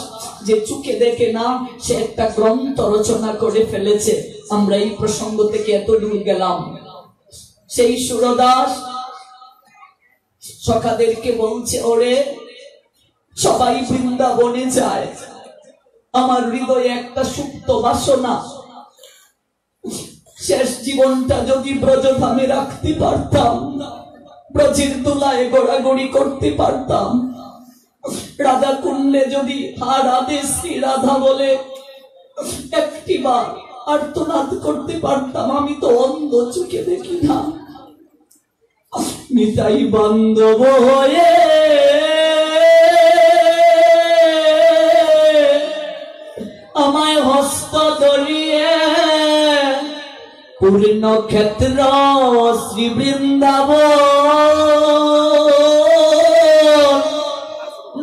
যে চুকে দেখে না, সে একটা গ্রন্থ রচনা করে ফেলেছে। আমরা এই প্রসঙ্গ থেকে এত দূর গেলাম। সেই সুরদাস সখাদেরকে বলছে, ওরে সবাই বৃন্দাবনে যায়, আমার হৃদয়ে একটা সুপ্ত বাসনা, শেষ জীবনটা যদি ব্রজধামে রাখতে পারতাম, ব্রজের দোলায় গড়াগড়ি করতে পারতাম, রাধা কুণ্ডে যদি হা রাধে শ্রী রাধা বলে একটিবার আর্তনাদ করতে পারতাম। আমি তো অন্ধ, চোখে দেখি না। নিতাই বান্ধব হয়ে আমায় হস্ত ধরিয়ে পূর্ণ ক্ষেত্র শ্রী বৃন্দাবন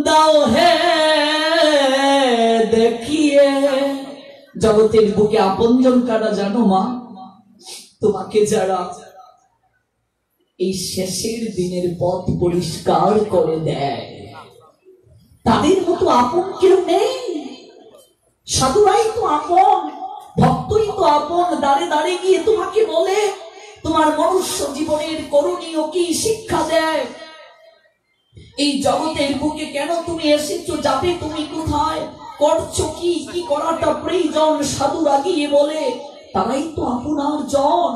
দাও হে দেখিয়ে। জগতের বুকে আপনজন কারা জানো মা? তোমাকে যারা এই শেষের দিনের পথ পরিষ্কার করে দেয়, তাদের মতো আপন কেউ নেই। সাধুরাই তো আপন, ভক্তই তো আপন। দাঁড়ে দাঁড়ে গিয়ে তোমাকে বলে তোমার মনুষ্য জীবনের করণীয় কি শিক্ষা দেয়। এই জগতের বুকে কেন তুমি এসেছো, যাবে তুমি কোথায়, করছো কি, কি করাটা প্রয়োজন, সাধুরা গিয়ে বলে। তারাই তো আপনার জন।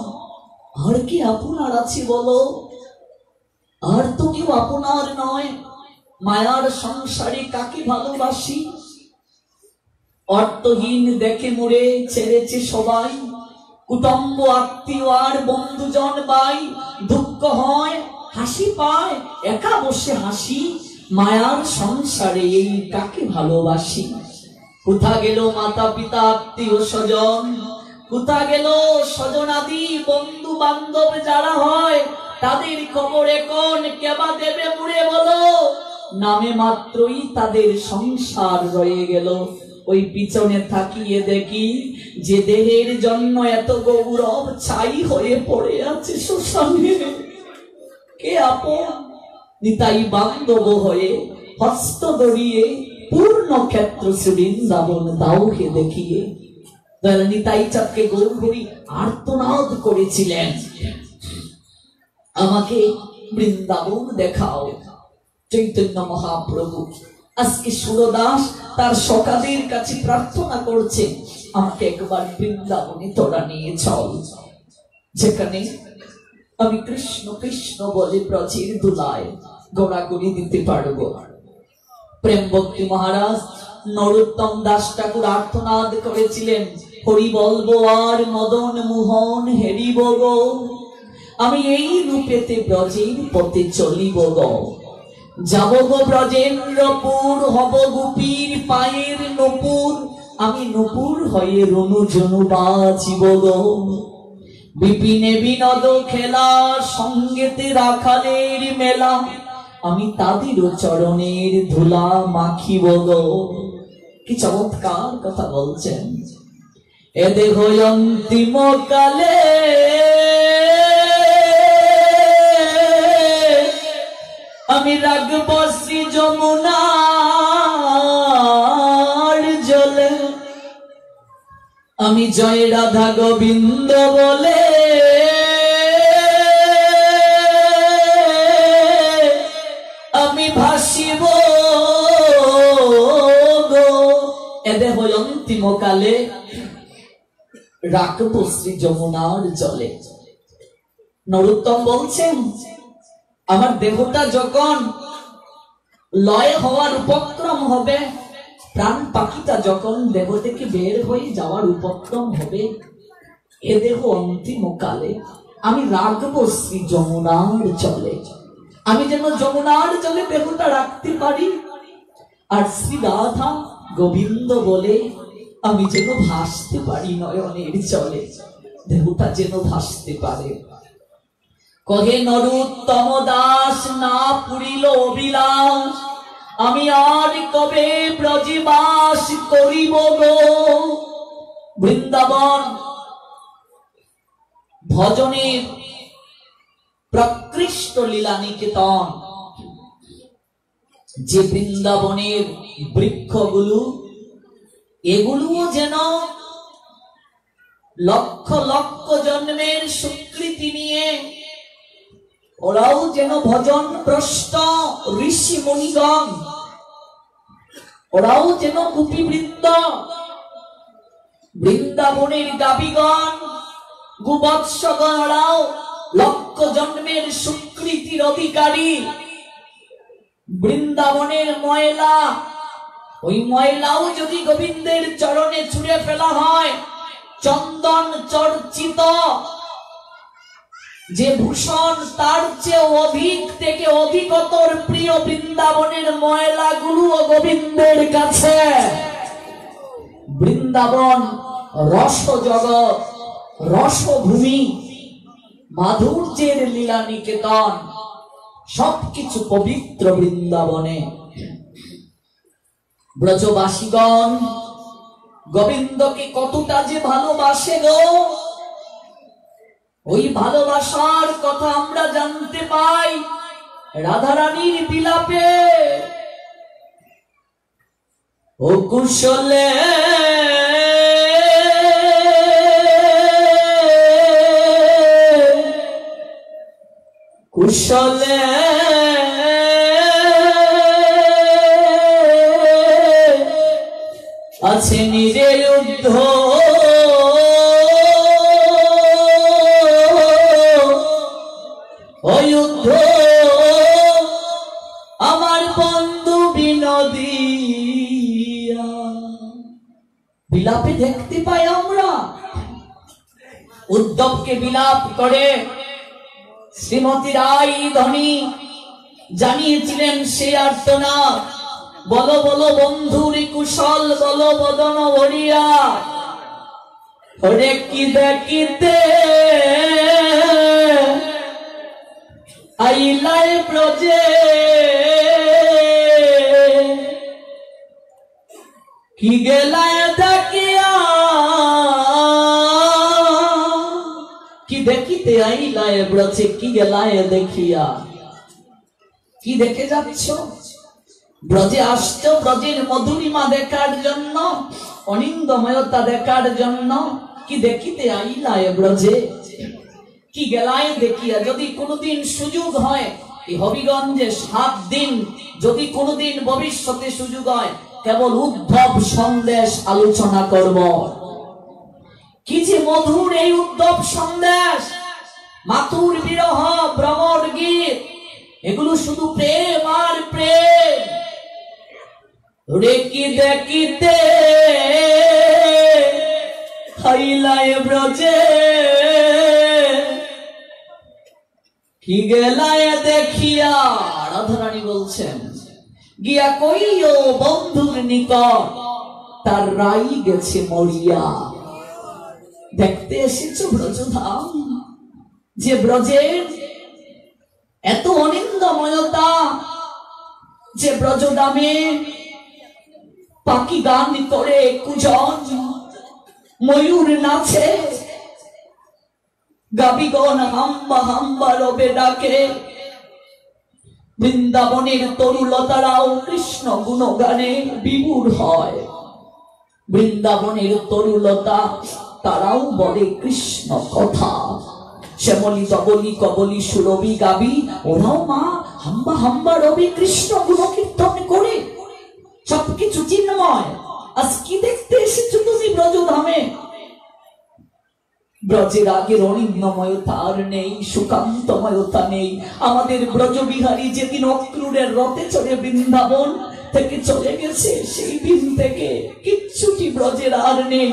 আর কি আপনার আছে বলো? আর তো কেউ আপনার নয়। মায়ার সংসারে কাকে ভালোবাসি? অর্থহীন দেখে মোড়ে ছেড়েছে সবাই, কুটুম্ব আত্মীয় আর বন্ধুজন বাই। দুঃখ হয়, হাসি পায়, একা বসে হাসি, মায়ার সংসারে এই কাকে ভালোবাসি। কোথা গেল মাতা পিতা আত্মীয় স্বজন, কোথা গেল স্বজনাদি বন্ধু বান্ধব যারা হয়, তাদের খবর এখন কেবা দেবে মুড়ে বলো। নামে মাত্রই তাদের সংসার রয়ে গেল। ওই পিছনে থাকিয়ে দেখি যে দেহের জন্য এত গৌরব ছাই হয়ে পড়ে আছে শ্মশানে। কে আপন? নিতাই বান্ধব হয়ে হস্ত ধরিয়ে পূর্ণ ক্ষেত্র শ্রী বৃন্দাবন দাও হে দেখিয়ে। নিতাই চাঁদকে গৌরহরি আর্তনাদ করেছিলেন, আমাকে বৃন্দাবন দেখাও। চৈতন্য মহাপ্রভু আজকে সুরদাস তার সখাদের কাছে প্রার্থনা করছে, আমাকে একবার বৃন্দাবনে তোরা নিয়ে চল, যেখানে আমি কৃষ্ণ কৃষ্ণ বলে ব্রজের দোলায় গড়াগড়ি দিতে পারবো। প্রেম ভক্তি মহারাজ নরোত্তম দাস ঠাকুর আর্তনাদ করেছিলেন, হরি বলবো আর মদন মোহন হেরিব গো, আমি এই রূপেতে ব্রজের পথে চলিব গো। যাব গো ব্রজেন্দ্রপুর, হব গোপীর পায়ের নূপুর, আমি নূপুর হয়ে রনু জনু বাজিব গো। বিপিনে বিনোদ খেলা, সঙ্গেতে রাখালের মেলা, আমি তাদের চরণের ধুলা মাখিব গো। কি চমৎকার কথা বলছেন। এ দেহ অন্তিম কালে আমি রাখব শ্রী যমুনার জলে, আমি জয় রাধা গোবিন্দ বলে আমি ভাসিব গো। এ দেহ অন্তিম কালে রাখব শ্রী যমুনার জলে। নরোত্তম বলছেন, আমার দেহটা যখন লয় হওয়ার উপক্রম হবে, প্রাণ পাখিটা যখন দেহ থেকে বের হয়ে যাওয়ার উপক্রম হবে, এ দেহ অন্তিম কালে আমি রাখবো শ্রী যমুনার জলে। আমি যেন যমুনার জলে দেহটা রাখতে পারি, আর শ্রী রাধা গোবিন্দ বলে আমি যেন ভাসতে পারি নয়নের জলে, দেহটা যেন ভাসতে পারে। কহে নরোত্তম দাস না পুরিল অবিলাস, আমি আর কবে ব্রজবাস করিব গো। বৃন্দাবন ভজনের প্রকৃষ্ট লীলা নিকেতন, যে বৃন্দাবনের বৃক্ষগুলো, এগুলোও যেন লক্ষ লক্ষ জন্মের স্বীকৃতি নিয়ে ওরাও যেন ভজন ভ্রষ্ট ঋষি মুনিগণ, ওরাও যেন গোপীবৃন্দ, বৃন্দাবনের গাবিগণ, গোবৎসগণ, ওরাও লক্ষ জন্মের স্বীকৃতির অধিকারী। বৃন্দাবনের ময়লা, ওই ময়লাও যদি গোবিন্দের চরণে ছুঁড়ে ফেলা হয়, চন্দন চর্চিত যে ভূষণ তার চেয়ে অধিক থেকে অধিকতর প্রিয় বৃন্দাবনের ময়লাগুলো গোবিন্দের কাছে। বৃন্দাবন রস জগৎ, রসভূমি, মাধুর্যের লীলা নিকেতন, সবকিছু পবিত্র বৃন্দাবনে। ব্রজবাসীগণ গোবিন্দকে কতটা যে ভালোবাসে গো, ওই ভালোবাসার কথা আমরা জানতে পাই রাধারানীর বিলাপে। ও কুশলে কুশলে আছে নিরুদ্ধ, অযুদ্ধ আমার বন্ধু বিনোদিয়া। বিলাপে দেখতে পাই আমরা উদ্ধবকে বিলাপ করে শ্রীমতী রায় ধনী জানিয়েছিলেন সে আর্তনাদ, বলো বলো বন্ধুর কুশল, বলো বদন ভরিয়া। ওরে কি দেখিতে আইলাই ব্রজে, কি গেলায় দেখিয়া, কি দেখিতে আইলায় ব্রজে, কি গেলায় দেখিয়া। কি দেখে যাচ্ছ? ব্রজে আসছো ব্রজের মধুরিমা দেখার জন্য, অনিন্দময়তা দেখার জন্য। কি দেখিতে আইলায় ব্রজে, কি গেলায় দেখিয়া। যদি কোনোদিন সুযোগ হয় এই হবিগঞ্জে 7 দিন, যদি কোনোদিন ভবিষ্যতে সুযোগ হয়, কেবল উদ্ধব সন্দেশ আলোচনা করব। কি যে মধুর এই উদ্ধব সন্দেশ, মাতুর বিরহ, ভ্রমর গীত, এগুলো শুধু প্রেম আর প্রেম। রে কি দেখিতে আইলায় ব্রজে, কি গেলায় দেখিয়া। রাধারানী বলছেন গিয়া কইও বন্ধুর নিকট, তার রাই গেছে মরিয়া। দেখতে এসেছ ব্রজধাম, যে ব্রজের এত অনিন্দময়তা, যে ব্রজধামে পাখি গান করে, কুজন ময়ূর নাচে, গাবিগণ হাম্বা হাম্বা রবে ডাকে। বৃন্দাবনের তরুলতারাও কৃষ্ণ গুণগানে বিমূঢ় হয়। বৃন্দাবনের তরুলতা তারাও বলে কৃষ্ণ কথা। শ্যামলী তবলি কবলি সুরবি গাবি, ওরাও মা হাম্বা হাম্বা রবে কৃষ্ণ গুণ কীর্তন করে। সবকিছু চিন্ময়। আজ কি দেখতে এসেছো তুমি ব্রজধামে? ব্রজের আগের অনিন্দময়তা আর নেই, সুকান্তময়তা নেই। আমাদের ব্রজবিহারী যেদিন অক্রূরের রথে চড়ে বৃন্দাবন থেকে চলে গেছে, সেই দিন থেকে কিচ্ছুটি ব্রজের আর নেই।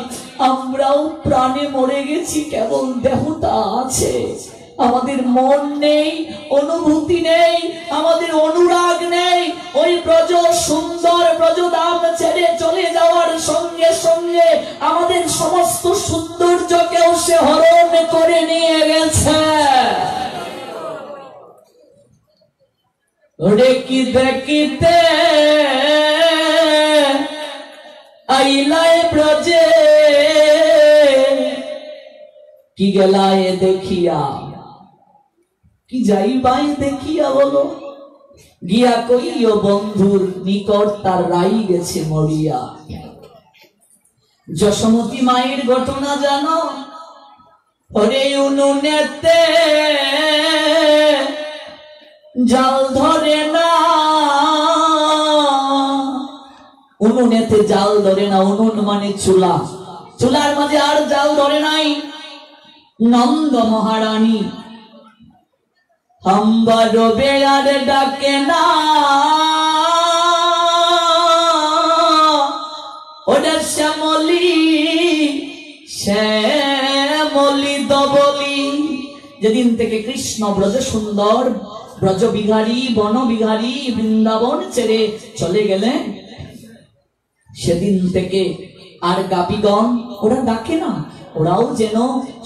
আমরাও প্রাণে মরে গেছি, কেবল দেহটা আছে। আমাদের মন নেই, অনুভূতি নেই, আমাদের অনুরাগ নেই। ওই ব্রজ সুন্দর ব্রজধাম ছেড়ে চলে যাওয়ার সঙ্গে সঙ্গে আমাদের সমস্ত সৌন্দর্যকেও সে হরণ করে নিয়ে গেছে। ওরে কি দেখিতে আইলায় ব্রজে, কি গেলায় দেখিয়া। কি যাইবাই দেখিয়া বলো, গিয়া কইও বন্ধুর নিকট, তার রাই গেছে মরিয়া। যশোমতী মায়ের ঘটনা জানো? ওরে উনুনেতে জাল ধরে না, উনুনেতে জাল ধরে না। উনুন মানে চুলা, চুলার মাঝে আর জাল ধরে নাই। নন্দ মহারানী হাম্বার বেড়ার ডাকে না, ওটা শ্যামলি শ্যামলি দবলি। যেদিন থেকে কৃষ্ণ ব্রজ সুন্দর ব্রজ বিহারী বন বিহারী বৃন্দাবন ছেড়ে চলে গেলেন, সেদিন থেকে আর গাবিগণ ওরা ডাকে না। ওরাও যেন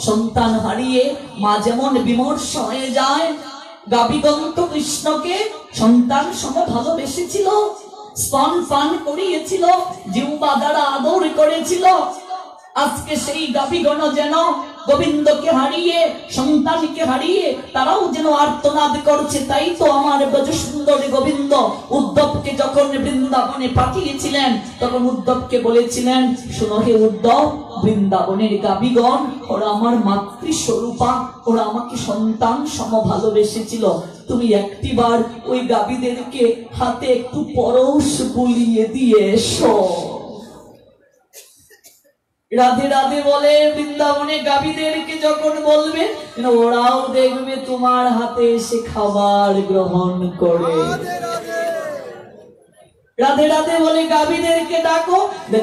সন্তান হারিয়ে মা যেমন বিমর্ষ হয়ে যায়, গাবিগণ তো কৃষ্ণকে সন্তান সম ভালোবেসেছিল, স্তন পান করিয়েছিল, জিহ্বা দ্বারা আদর করেছিল। আজকে সেই গাবিগণ যেন গোবিন্দকে হারিয়ে সন্তানকে হারিয়ে তারাও যেন আর্তনাদ করছে। তাই তো আমার ব্রজ সুন্দর গোবিন্দ উদ্ধবকে যখন বৃন্দাবনে পাঠিয়েছিলেন, তখন উদ্ধবকে বলেছিলেন, শোনো হে উদ্ধব, বৃন্দাবনের গাবিগণ ওরা আমার মাতৃস্বরূপা, ওরা আমাকে সন্তান সম ভালোবেসেছিল। তুমি একটিবার ওই গাবিদেরকে হাতে একটু পরশ বুলিয়ে দিয়ে এসো। রাধে রাধে বলে বৃন্দাবনে গাবিদেরকে যখন বলবে, ওরাও দেখবে তোমার হাতে এসে খাবার গ্রহণ করে। রাধে রাধে বলে গাবিদেরকে ডাকো,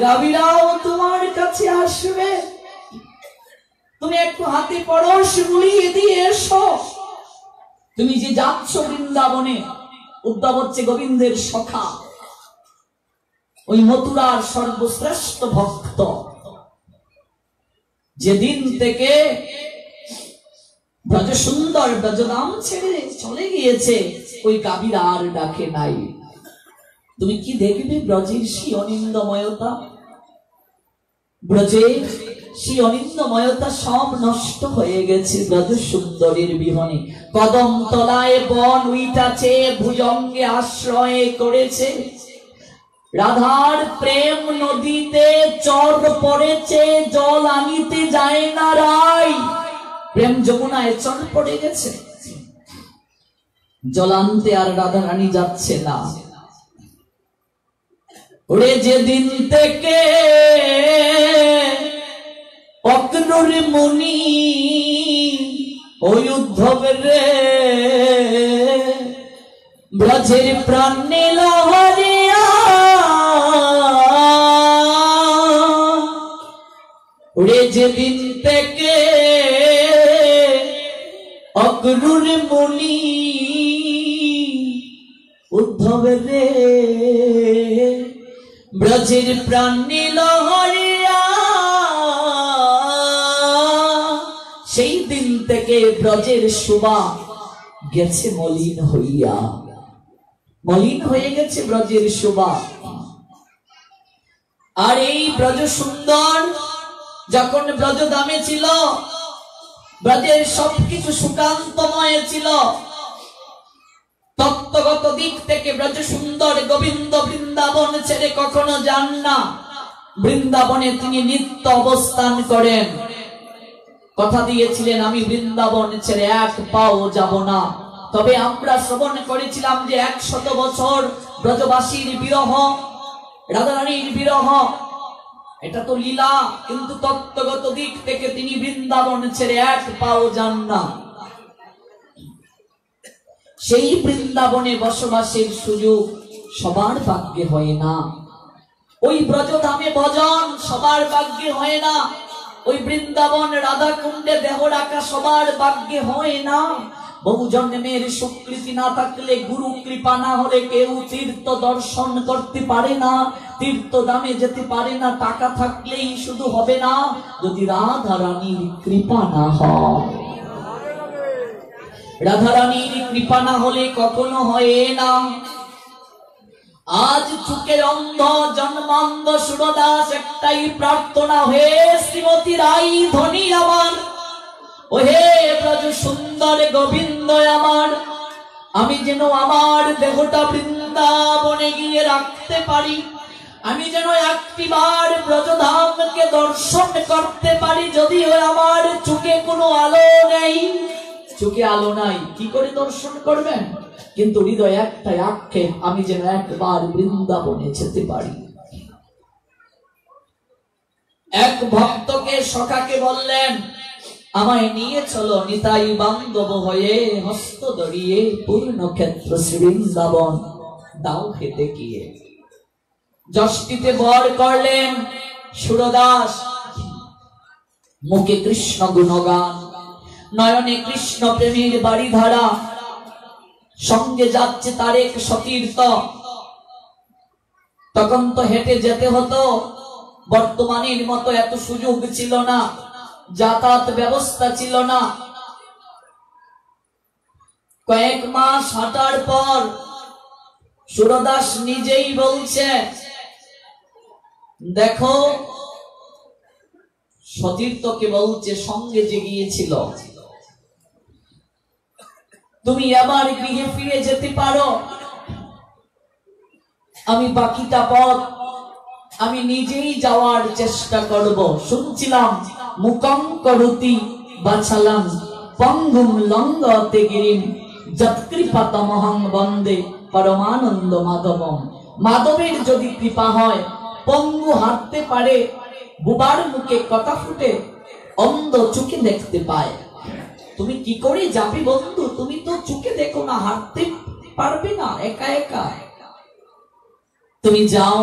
গাবিরাও তোমার কাছে আসবে। তুমি একটু হাতে পরশ বুলিয়ে দিয়ে এসো। তুমি যে যাচ্ছ বৃন্দাবনে, উদ্ধব হচ্ছে গোবিন্দের সখা, ওই মথুরার সর্বশ্রেষ্ঠ ভক্ত। যেদিন থেকে ব্রজ সুন্দর ব্রজধাম ছেড়ে চলে গিয়েছে, ওই গাভীরা আর ডাকে নাই। তুমি কি দেখবে ব্রজের সেই অনিন্দময়তা, ব্রজের সেই অনিন্দময়তা সব নষ্ট হয়ে গেছে ব্রজ সুন্দরীর বিহনে। কদম তলায় বন উইটাছে, ভুজঙ্গে আশ্রয় করেছে। রাধার প্রেম নদীতে চর পড়েছে, জল আনিতে যায় না রাই। প্রেম যমুনায় চর পড়ে গেছে, জল আনতে আর রাধা রানী যাচ্ছে না। ওরে যেদিন থেকে অগ্নুর মুনি ওই উদ্ধব রে ব্রজের প্রাণ নিল হরিয়া, ওরে যেদিন থেকে অগ্নুর মুনি উদ্ধব রে ব্রজের প্রাণ নিল হরিয়া, সেই দিন থেকে ব্রজের শোভা গেছে মলিন হইয়া। মলিন হয়ে গেছে ব্রজের শোভা। আর এই ব্রজ সুন্দর যখন ব্রজধামে ছিল, ব্রজের সবকিছু সুকান্তময় ছিল। তত্ত্বগত দিক থেকে ব্রজ সুন্দর গোবিন্দ বৃন্দাবন ছেড়ে কখনো যান না। বৃন্দাবনে তিনি নিত্য অবস্থান করেন। কথা দিয়েছিলেন, আমি বৃন্দাবন ছেড়ে এক পাও যাব না। তবে আমরা শ্রবণ করেছিলাম যে 100 বছর ব্রজবাসীর বিরহ, রাধারানীর বিরহ, এটা তো লীলা, কিন্তু তত্ত্বগত দিক থেকে তিনি বৃন্দাবন ছেড়ে এক পাও যান না। সেই বৃন্দাবনে বসবাসের সুযোগ সবার ভাগ্যে হয় না। ওই ব্রজধামে ভজন সবার ভাগ্যে হয় না। ওই বৃন্দাবন রাধা কুণ্ডে দেহ রাখা সবার ভাগ্যে হয় না। বহু জন্মের স্বীকৃতি না থাকলে, গুরু কৃপা না হলে কেউ তীর্থ দর্শন করতে পারে না, তীর্থ দামে যেতে পারে না। টাকা থাকলেই শুধু হবে না, যদি রাধা রানীর কৃপা না হয়। রাধা রানীর কৃপা না হলে কখনো হয় না। আজ চুকের অন্ধ জন্মান্ধ সুরদাস একটাই প্রার্থনা, হে শ্রীমতী রাই ধনী আমার, ও হে ব্রজ সুন্দর গোবিন্দ আমার, আমি যেন আমার দেহটা বৃন্দাবনে গিয়ে রাখতে পারি, আমি যেন একটিবার ব্রজধামকে দর্শন করতে পারি। যদিও আমার চোখে কোনো আলো নেই, চোখে আলো নাই, কি করে দর্শন করবেন? কিন্তু হৃদয় একটাই আক্ষেপ, আমি যেন একবার বৃন্দাবনে যেতে পারি। এক ভক্তকে সখাকে বললেন, আমায় নিয়ে চলো নিতাই বান্ধব হয়ে, হস্ত ধরিয়ে পূর্ণ ক্ষেত্র শ্রী বৃন্দাবন দাও খেতে গিয়ে। যষ্টিতে বর করলেন সুরদাস, মুখে কৃষ্ণ গুণগান, নয়নে কৃষ্ণ প্রেমের বাড়ি ধারা, সঙ্গে যাচ্ছে তার এক সতীর্থ। তখন তো হেঁটে যেতে হতো, বর্তমানের মতো এত সুযোগ ছিল না, যাতায়াত ব্যবস্থা ছিল না। কয়েক মাস হাঁটার পর সুরদাস নিজেই বলছে, দেখো সতীর্থকে বলছে, সঙ্গে যে গিয়েছিল, তুমি আবার গৃহে ফিরে যেতে পারো, আমি বাকিটা পথ আমি নিজেই যাওয়ার চেষ্টা করব। শুনছিলাম মুকং করুতি বাছালাম পঙ্গুম লঙ্গতে গিরিম যৎকৃপাতমহং বন্দে পরমানন্দ মাধবম। মাধবের যদি কৃপা হয়, পঙ্গু হাঁটতে পারে, বুবার মুখে কথা ফুটে, অন্ধ চোখে দেখতে পায়। তুমি কি করে যাবে বন্ধু? তুমি তো চোখে দেখো না, হাঁটতে পারবে না একা একা, তুমি যাও।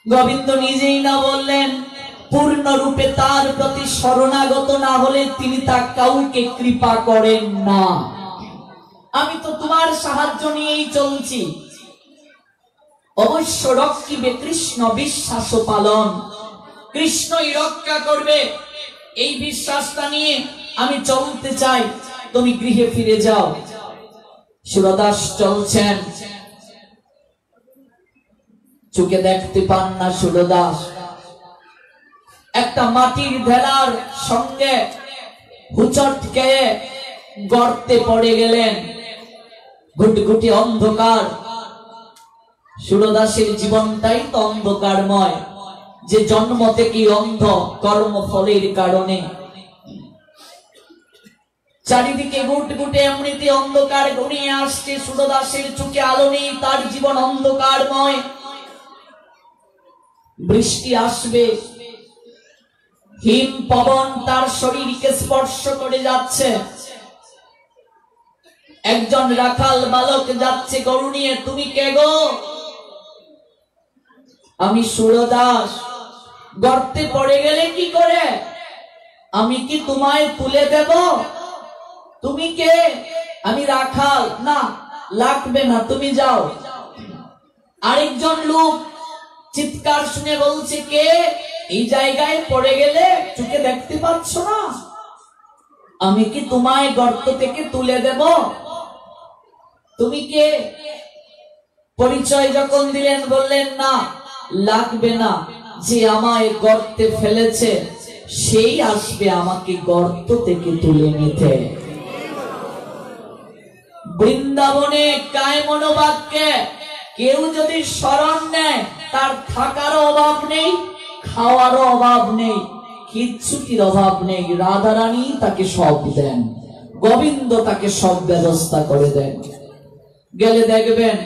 গোবিন্দ নিজেই না বললেন, পূর্ণরূপে তার প্রতি শরণাগত না হলে তিনি তা কাউকে কৃপা করেন না। আমি তো তোমার সাহায্য নিয়েই চলছি, অবশ্য রক্ষিবে কৃষ্ণ বিশ্বাস পালন, কৃষ্ণই রক্ষা করবে, এই বিশ্বাসটা নিয়ে আমি চলতে চাই, তুমি গৃহে ফিরে যাও। সুরদাস চলছেন, চোখে দেখতে পান না সুরদাস। একটা মাটির ঢেলার সঙ্গে হুচট খেয়ে গর্তে পড়ে গেলেন, ঘুটঘুটি অন্ধকার। সুরদাসের জীবনটাই তো অন্ধকারময়, যে জন্ম থেকে অন্ধ কর্মফলের কারণে। চারিদিকে গুটগুটে এমনিতে অন্ধকার ঘনিয়ে আসছে, সুরদাসের চোখে আলো নেই, তার জীবন অন্ধকারময়। বৃষ্টি আসবে, হিম পবন তার শরীরকে স্পর্শ করে যাচ্ছে। একজন রাখাল বালক যাচ্ছে গরু নিয়ে, তুমি কে গো? আমি সুরদাস। গর্তে পড়ে গেলে কি করে? আমি কি তোমায় তুলে দেব? তুমি কে? আমি রাখাল। না, লাগবে না, তুমি যাও। আরেকজন লোক চিৎকার শুনে বলছে, কে? এই জায়গায় পড়ে গেলে চোখে দেখতে পাচ্ছ না? আমি কি তোমায় গর্ত থেকে তুলে দেব? তুমি কে? পরিচয় যখন দিলেন বললেন, না লাগবে না, যে আমায় গর্তে ফেলেছে সেই আসবে আমাকে গর্ত থেকে তুলে নিতে। বৃন্দাবনে কায় মনোবাক্যে কেউ যদি শরণ নেয়, তার থাকারও অভাব নেই, খাওয়ারও অভাব নেই, কিচ্ছুটির অভাব নেই। রাধারানী তাকে সব দেন, গোবিন্দ তাকে সব ব্যবস্থা করে দেন। গেলে দেখবেন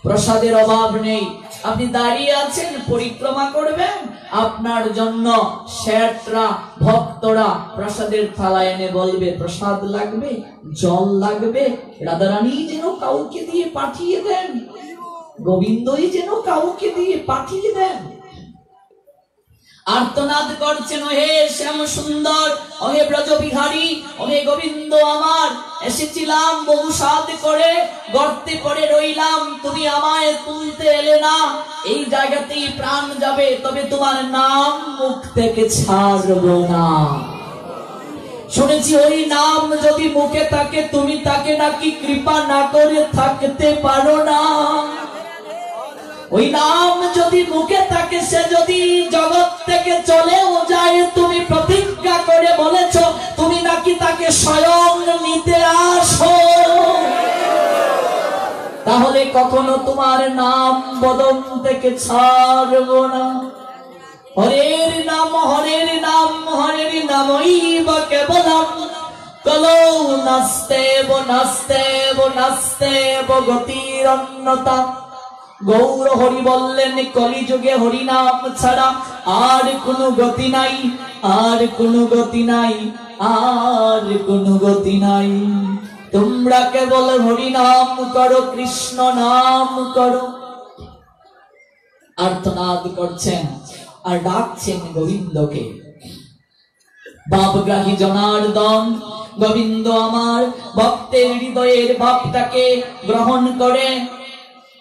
প্রসাদের অভাব নেই। আপনি দাঁড়িয়ে আছেন, পরিক্রমা করবেন, আপনার জন্য শেঠরা ভক্তরা প্রসাদের থালা এনে বলবে, প্রসাদ লাগবে, জল লাগবে। রাধারানী যেন কাউকে দিয়ে পাঠিয়ে দেন, গোবিন্দই যেন কাউকে দিয়ে পাঠিয়ে দেন। আর্তনাদ করছেন, ওহে শ্যাম সুন্দর, ওহে ব্রজ বিহারী, ওহে গোবিন্দ আমার, এসেছিলাম বহু সাধ করে, গর্তে পড়ে রইলাম, তুমি আমায় তুলতে এলে না। এই জায়গাতেই প্রাণ যাবে, তবে তোমার নাম মুখ থেকে ছাড়ব না। শুনেছি ওই নাম যদি মুখে থাকে, তুমি তাকে নাকি কৃপা না করে থাকতে পারো না। ওই নাম যদি মুখে থাকে, সে যদি জগৎ থেকে চলেও যায়, তুমি প্রতিজ্ঞা করে বলেছ তুমি নাকি তাকে স্বয়ং নিতে আসো, তাহলে কখনো তোমার নাম বদন থেকে ছাড়ব না। হরের নাম হরের নাম হরের নামই বা কেবলম কলৌ নাস্তেব নাস্তেব নাস্তেব গতির অন্যতা। গৌর হরি বললেন কলিযুগে হরিনাম ছাড়া আর কোনো গতি নাই, আর কোনো গতি নাই, আর কোনো গতি নাই। তোমরা কেবল হরিনাম করো, কৃষ্ণ নাম করো। আর্তনাদ করছেন আর ডাকছেন গোবিন্দকে। ভাবগ্রাহী জনার্দন গোবিন্দ আমার ভক্তের হৃদয়ের ভাবটাকে গ্রহণ করে।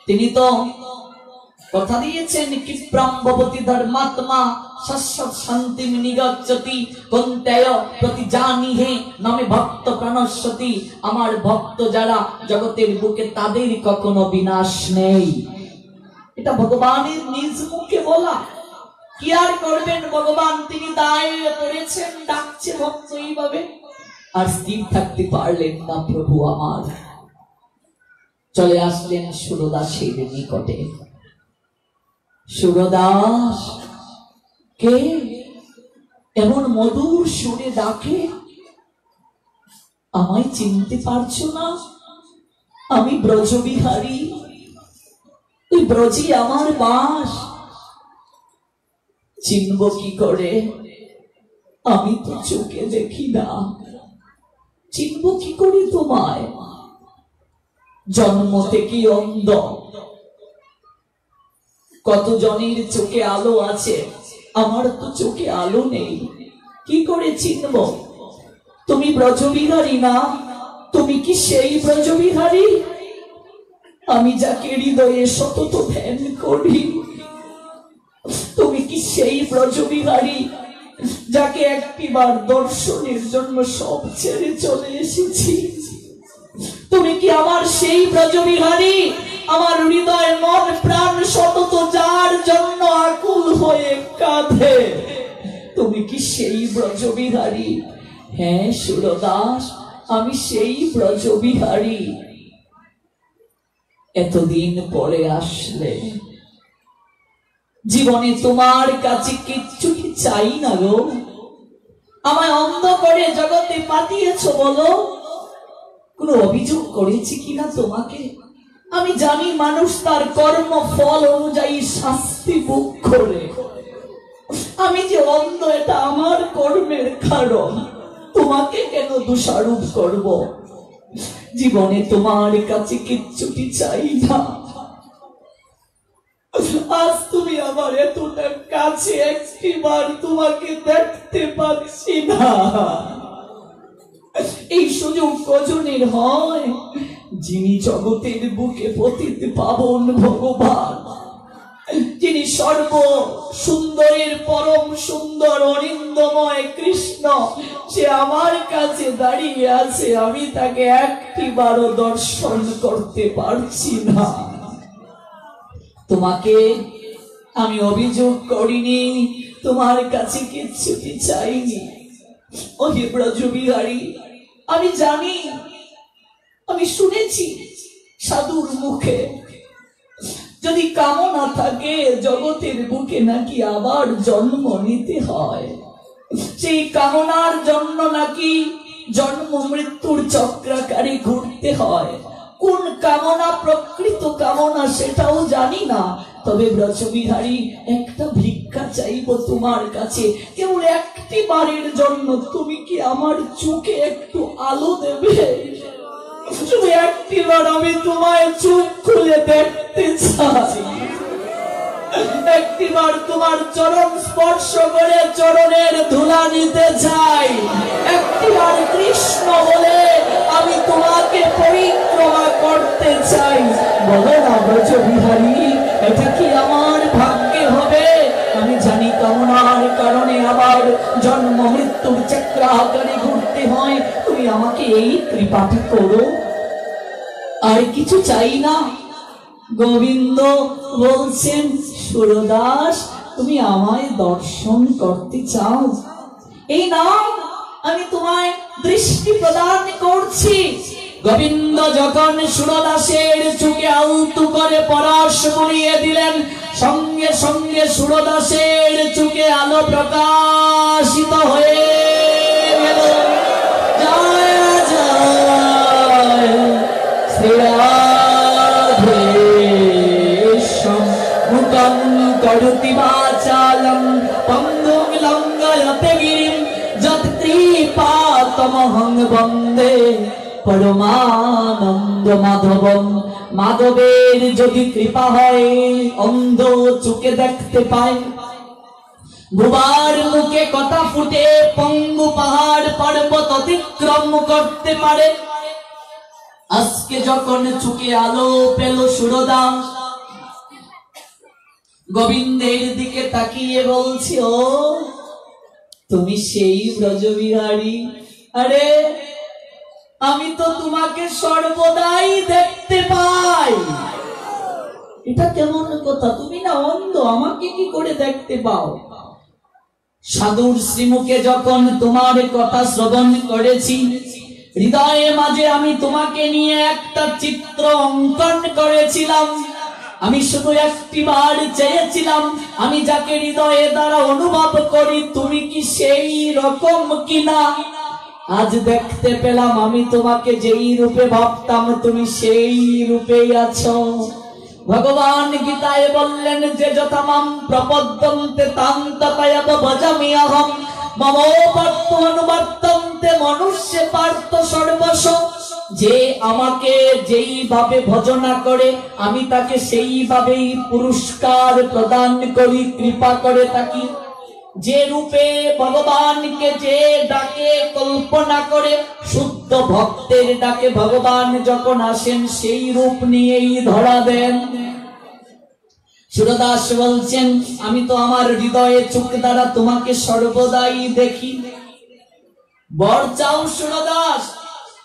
তিনি তো কথা দিয়েছেন ক্ষিপ্রাম ভবতি ধর্মাত্মা শাশ্বত শান্তিম নিগচ্ছতি কন্তেয় প্রতি জানিহে নামে ভক্ত প্রাণস্বতি। আমার ভক্ত যারা জগতের বুকে তাদের কখনো বিনাশ নেই। এটা ভগবানের নিজ মুখে বলা। কি আর করবেন ভগবান, তিনি দায়ে পড়েছেন, ডাকছে ভক্ত এইভাবে। আর স্থির থাকতে পারলেন না প্রভু আমার। চলে আসলেন সুরদাসের নিকটে। সুরদাস কে এমন মধুর সুরে ডাকে? আমায় চিনতে পারছো না? আমি ব্রজবিহারী, ওই ব্রজে আমার বাস। চিনব কি করে? আমি তো চোখে দেখি না। চিনব কি করে তোমায়? জন্ম থেকে অন্ধ। কত জনের চোখে আলো আছে, আমার তো চোখে আলো নেই। কি করে চিনব? তুমি ব্রজবিহারী না? তুমি কি সেই ব্রজবিহারী? আমি যাকে হৃদয়ে সতত ধ্যান করি। তুমি কি সেই ব্রজবিহারী যাকে একটিবার দর্শনের জন্য সব ছেড়ে চলে এসেছি? তুমি কি আমার সেই ব্রজবিহারী, আমার হৃদয় মন প্রাণ সতত যার জন্য আকুল হয়ে কাঁদে? তুমি কি সেই ব্রজবিহারী? হ্যাঁ সুরদাস, আমি সেই ব্রজবিহারী। এতদিন পরে আসলে, জীবনে তোমার কাছে কিচ্ছু কি চাই না গো? আমায় অন্ধ করে জগতে পাঠিয়েছ বলো? কোন অভিযোগ করেছি কিনা তোমাকে? আমি জানি মানুষ তার কর্ম ফল অনুযায়ী শাস্তি ভোগ করে। আমি যে অন্ধ এটা আমার কর্মের কারণ। তোমাকে কেন দোষারোপ করব? জীবনে তোমার কাছে কিচ্ছুটি চাই না। আজ তুমি আমার এতটা কাছে, একটিবার তোমাকে দেখতে পাচ্ছি না। এই সুযোগ কজনের হয়? যিনি জগতের বুকে পতিত পাবন ভগবান, যিনি সর্ব সুন্দরের পরম সুন্দর অরিন্দময় কৃষ্ণ, সে আমার কাছে দাঁড়িয়ে আছে। আমি তাকে একটিবারও দর্শন করতে পারছি না। তোমাকে আমি অভিযোগ করিনি, তোমার কাছে কিচ্ছুটি চাইনি। ওহে ব্রজবিহারী, আমি জানি, আমি শুনেছি সাধুর মুখে, যদি কামনা থাকে জগতের বুকে নাকি আবার জন্ম নিতে হয়। সেই কামনার জন্য নাকি জন্ম মৃত্যুর চক্রাকারে ঘুরতে হয়। কোন কামনা প্রকৃত কামনা সেটাও জানি না। তবে ব্রজবিহারী, একটা ভিক্ষা চাইব তোমার কাছে, কেবল একটি বারের জন্য। তুমি কি আমার চোখে একটু আলো দেবে? শুধু একটিবার আমি তোমায় চোখ খুলে দেখতে চাই। একটিবার তোমার চরণ স্পর্শ করে চরণের ধুলা নিতে চাই। একটিবার কৃষ্ণ বলে আমি তোমাকে পরিক্রমা করতে চাই। বলো না ব্রজবিহারী, এটা কি আমার ভাগ্যে হবে? আমি জানি কামনার কারণে আবার জন্ম মৃত্যুর চক্রাকারে ঘুরতে হয়। তুমি আমাকে এই কৃপাটা করো, আর কিছু চাই না। গোবিন্দ বলছেন, সুরদাস তুমি আমায় দর্শন করতে চাও? এই নাও, আমি তোমায় দৃষ্টি প্রদান করছি। গোবিন্দ যখন সুরদাসের চোখে আলতু করে পরশ বুলিয়ে দিলেন, সঙ্গে সঙ্গে সুরদাসের চোখে আলো প্রকাশিত হয়ে গেল। জয় জয় শ্রীরাধেশম মুখং করোতি বাচালং পঙ্গুং লঙ্ঘয়তে গিরিম যৎকৃপাতমহং বন্দে পরমানন্দ মাধবম। মাধবের যদি কৃপা হয় অন্ধ চোখে দেখতে পায়, বুবার মুখে কথা ফুটে পঙ্গু পাহাড় পর্বত অতিক্রম করতে পারে। আজকে যখন চোখে আলো পেল সুরদাস, গোবিন্দের দিকে তাকিয়ে বলছি, ও তুমি সেই ব্রজবিহারী? আরে আমি তো তোমাকে সর্বদাই দেখতে পাই। এটা কেমন কথা? তুমি না অন্ধ, আমাকে কি করে দেখতে পাও? সাধুর শ্রীমুখে যখন তোমার কথা শ্রবণ করেছি, হৃদয়ে মাঝে আমি তোমাকে নিয়ে একটা চিত্র অঙ্কন করেছিলাম। আমি শুধু একটি বার চেয়েছিলাম, আমি যাকে হৃদয়ে দ্বারা অনুভব করি তুমি কি সেই রকম কিনা। আজ দেখতে পেলাম আমি তোমাকে যেই রূপে ভাবতাম তুমি সেই রূপেই আছো। ভগবান গীতায় বললেন যে যথামাম প্রপদ্যন্তে তাং তথায়ব ভজামি অহম মমোপর্ত অনুবর্তন্তে মনুষ্যে পার্থ সর্বস্ব। যে আমাকে যেইভাবে ভজনা করে আমি তাকে সেইভাবেই পুরস্কার প্রদান করি, কৃপা করে থাকি। যে রূপে ভগবানকে যে ডাকে কল্পনা করে, শুদ্ধ ভক্তের ডাকে ভগবান যখন আসেন সেই রূপ নিয়েই ধরা দেন। সুরদাস বলছেন, আমি তো আমার হৃদয়ে চোখ দ্বারা তোমাকে সর্বদাই দেখি। বর চাও সুরদাস?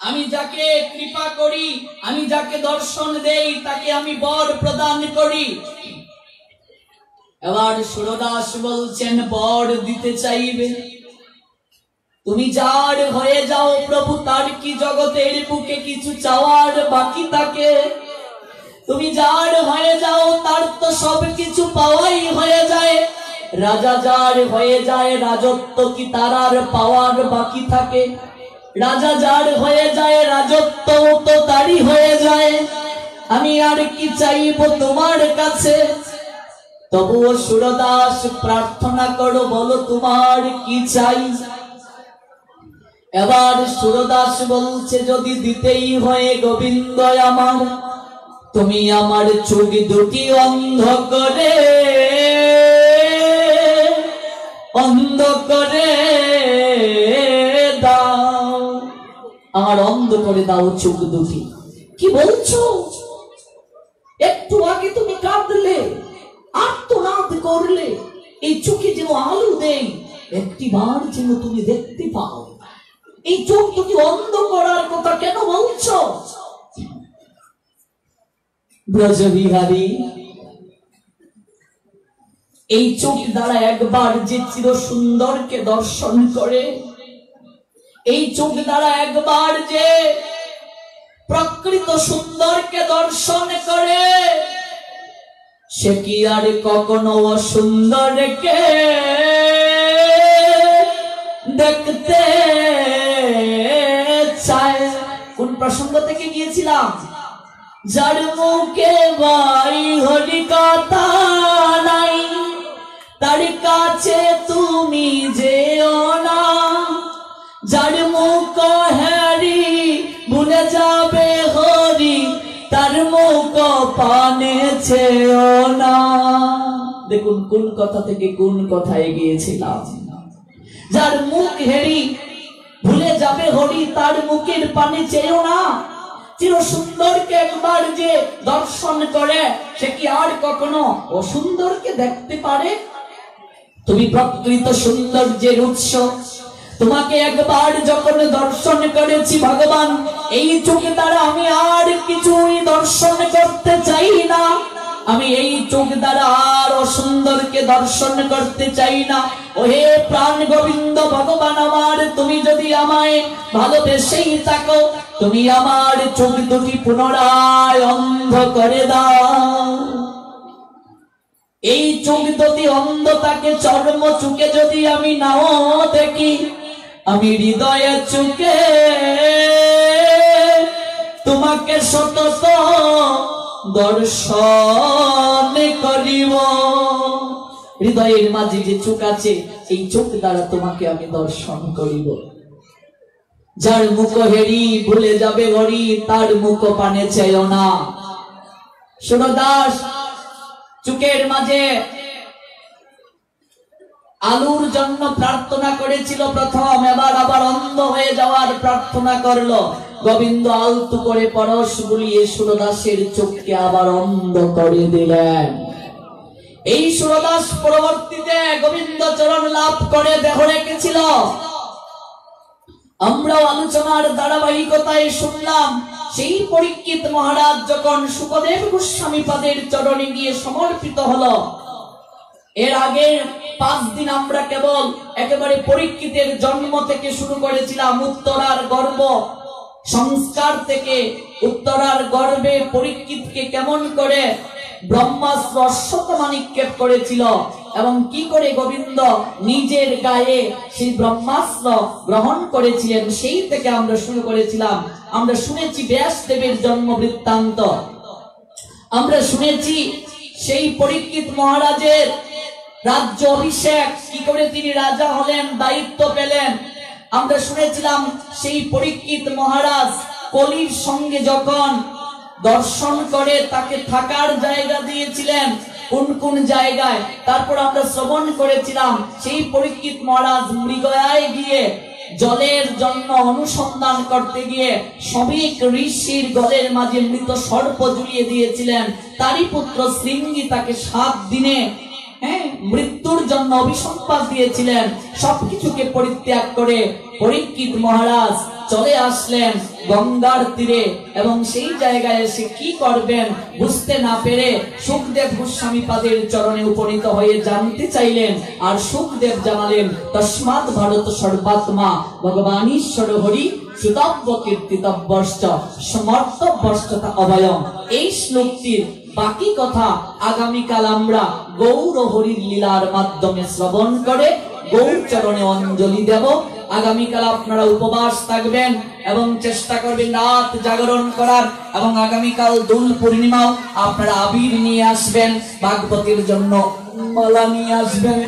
আমি যাকে কৃপা করি, আমি যাকে দর্শন দেই তাকে আমি বর প্রদান করি। এবার সুরদাস বলছেন, বর দিতে চাইবে? তুমি যার হয়ে যাও প্রভু, তার কি জগতের বুকে কিছু চাওয়ার বাকি থাকে? তুমি যার হয়ে যাও তার তো সবকিছু পাওয়াই হয়ে যায়। রাজা যার হয়ে যায় রাজত্ব কি তার আর পাওয়ার বাকি থাকে? রাজা যার হয়ে যায় রাজত্ব তো তারই হয়ে যায়। আমি আর কি চাইবো তোমার কাছে? তবুও সুরদাস প্রার্থনা করো, বলো তোমার কি চাই? এবার সুরদাস বলছে, যদি দিতেই হয় গোবিন্দ আমার, তুমি আমার চোখ দুটি অন্ধ করে দাও। আমার অন্ধ করে দাও চোখ দুটি। কি বলছো? একটু আগে তুমি কাঁদলে, আর্তনাদ করলে, এই চোখে যেন আলো দেই, একটি বার যেন তুমি দেখতে পাও। এই চোখ দুটি অন্ধ করার কথা কেন বলছো? ব্রজবিহারী, এই চোখ দ্বারা একবার যে চির সুন্দরকে দর্শন করে, এই চোখ দ্বারা একবার যে প্রকৃত সুন্দরকে দর্শন করে, সে কি আর কখনো অসুন্দরকে দেখতে চায়? কোন প্রসঙ্গ থেকে গিয়েছিলাম? যার মুখে ভাই হরি কথা নাই, তার কাছে তুমি যেও না। যার মুখ হরি ভুলে যাবে হরি, তার মুখ পানে চেও না। দেখুন কোন কথা থেকে কোন কথায় গিয়েছিলাম। যার মুখ হেরি ভুলে যাবে হরি, তার মুখের পানে চেও না। চির সুন্দরকে একবার যে দর্শন করে, সে কি আর কখনো অসুন্দরকে দেখতে পারে? তুমি প্রকৃত সৌন্দর্যের উৎস। তোমাকে একবার যখন দর্শন করেছি ভগবান, এই চোখ দ্বারা আমি আর কিছুই দর্শন করতে চাই না। আমি এই চোখ দ্বারা আর অসুন্দরকে দর্শন করতে চাই না। ওহে প্রাণ গোবিন্দ ভগবান আমার, তুমি যদি আমায় ভালোবেসেই থাকো, তুমি আমার চোখ দুটি পুনরায় অন্ধ করে দাও। এই চোখ দুটি অন্ধতাকে চর্ম চোখে যদি আমি নাও দেখি, আমি হৃদয়ের চোখে তোমার তোমাকে সতত দর্শন করিব। হৃদয়ের মাঝে যে চোখ আছে, এই চোখ দ্বারা তোমাকে আমি দর্শন করিব। যার মুখ হেরি ভুলে যাবে ঘড়ি, তার মুখ পানে চাইও না। সুরদাস চোখের মাঝে আলুর জন্য প্রার্থনা করেছিল প্রথম, এবার আবার অন্ধ হয়ে যাওয়ার প্রার্থনা করলো। গোবিন্দ আলতু করে পরশ বুলিয়ে সুরদাসের চোখকে আবার অন্ধ করে দিলেন। এই সুরদাস পরবর্তীতে গোবিন্দ চরণ লাভ করে দেহ রেখেছিল। আমরাও আলোচনার ধারাবাহিকতায় শুনলাম, সেই পরীক্ষিত মহারাজ যখন শুকদেব গোস্বামী পাদের চরণে গিয়ে সমর্পিত হলো, এর আগে 5 দিন আমরা কেবল একেবারে পরীক্ষিতের জন্ম থেকে শুরু করেছিলাম, উত্তরার গর্ভ সংস্কার থেকে। উত্তরার গর্ভে পরীক্ষিতকে কেমন করে ব্রহ্মাস্ত্র অশ্বত্থমা নিক্ষেপ করেছিল এবং কি করে গোবিন্দ নিজের গায়ে সেই ব্রহ্মাস্ত্র গ্রহণ করেছিলেন, সেই থেকে আমরা শুরু করেছিলাম। আমরা শুনেছি ব্যাসদেবের জন্ম বৃত্তান্ত, আমরা শুনেছি সেই পরীক্ষিত মহারাজের রাজ্য অভিষেক, কি করে তিনি রাজা হলেন, দায়িত্ব পেলেন। আমরা শুনেছিলাম সেই পরীক্ষিত মহারাজ কলির সঙ্গে যখন দর্শন করে তাকে থাকার জায়গা দিয়েছিলেন, কোন কোন জায়গায়। তারপর আমরা শ্রবণ করেছিলাম সেই পরীক্ষিত মহারাজ মৃগয়ায় গিয়ে জলের জন্য অনুসন্ধান করতে গিয়ে সবিক ঋষির গলের মাঝে মৃত সর্প ঝুলিয়ে দিয়েছিলেন। তারই পুত্র শৃঙ্গী তাকে 7 দিনে মৃত্যুর জন্য অভিসম্পাদ দিয়েছিলেন। সবকিছুকে পরিত্যাগ করে পরীক্ষিত মহারাজ চলে আসলেন গঙ্গার তীরে এবং সেই জায়গায় এসে কি করবেন বুঝতে না পেরে সুখদেব গোস্বামী পাদের চরণে উপনীত হয়ে জানতে চাইলেন। আর সুখদেব জানালেন, তস্মাৎ ভারত সর্বাত্মা ভগবান ঈশ্বর হরি সুতব্য কীর্তিতব্যশ্চ সমর্থব্যশ্চতা অভয়ম। এই শ্লোকটির বাকি কথা আগামীকাল আমরা গৌর হরির লীলার মাধ্যমে শ্রবণ করে গৌর চরণে অঞ্জলি দেব। আগামীকাল আপনারা উপবাস থাকবেন এবং চেষ্টা করবেন রাত জাগরণ করার, এবং আগামীকাল দোল পূর্ণিমাও আপনারা আবির নিয়ে আসবেন, ভাগবতীর জন্য মালা নিয়ে আসবেন।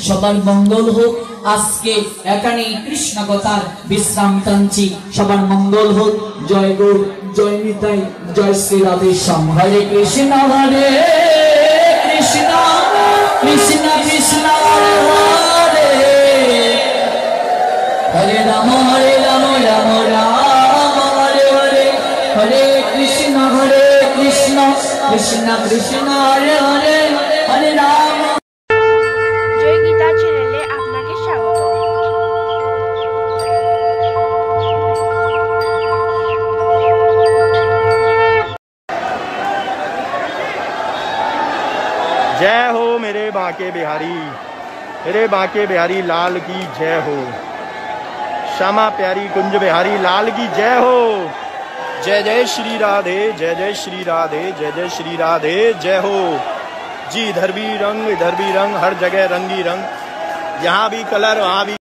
সবার মঙ্গল হোক। আজকে এখানে কৃষ্ণ কথার বিশ্রাম টানছি। সবার মঙ্গল হোক। জয় গৌর, জয় নিতাই, জয় শ্রী রাধে শ্যাম। হরে কৃষ্ণ হরে কৃষ্ণ কৃষ্ণ কৃষ্ণ হরে হরে, হরে রাম রাম রাম হরে হরে, হরে কৃষ্ণ কৃষ্ণ কৃষ্ণ হরে হরে, হরে রাম। জয় গীতা চ্যানেলে আপনাকে স্বাগত। जय हो मेरे बांके बिहारी, मेरे बांके बिहारी लाल की जय हो। श्यामा प्यारी कुंज बिहारी लाल की जय हो। जय जय श्री राधे, जय जय श्री राधे, जय जय श्री राधे, जय हो जी। इधर भी रंग हर जगह रंगी रंग, यहाँ भी कलर वहाँ भी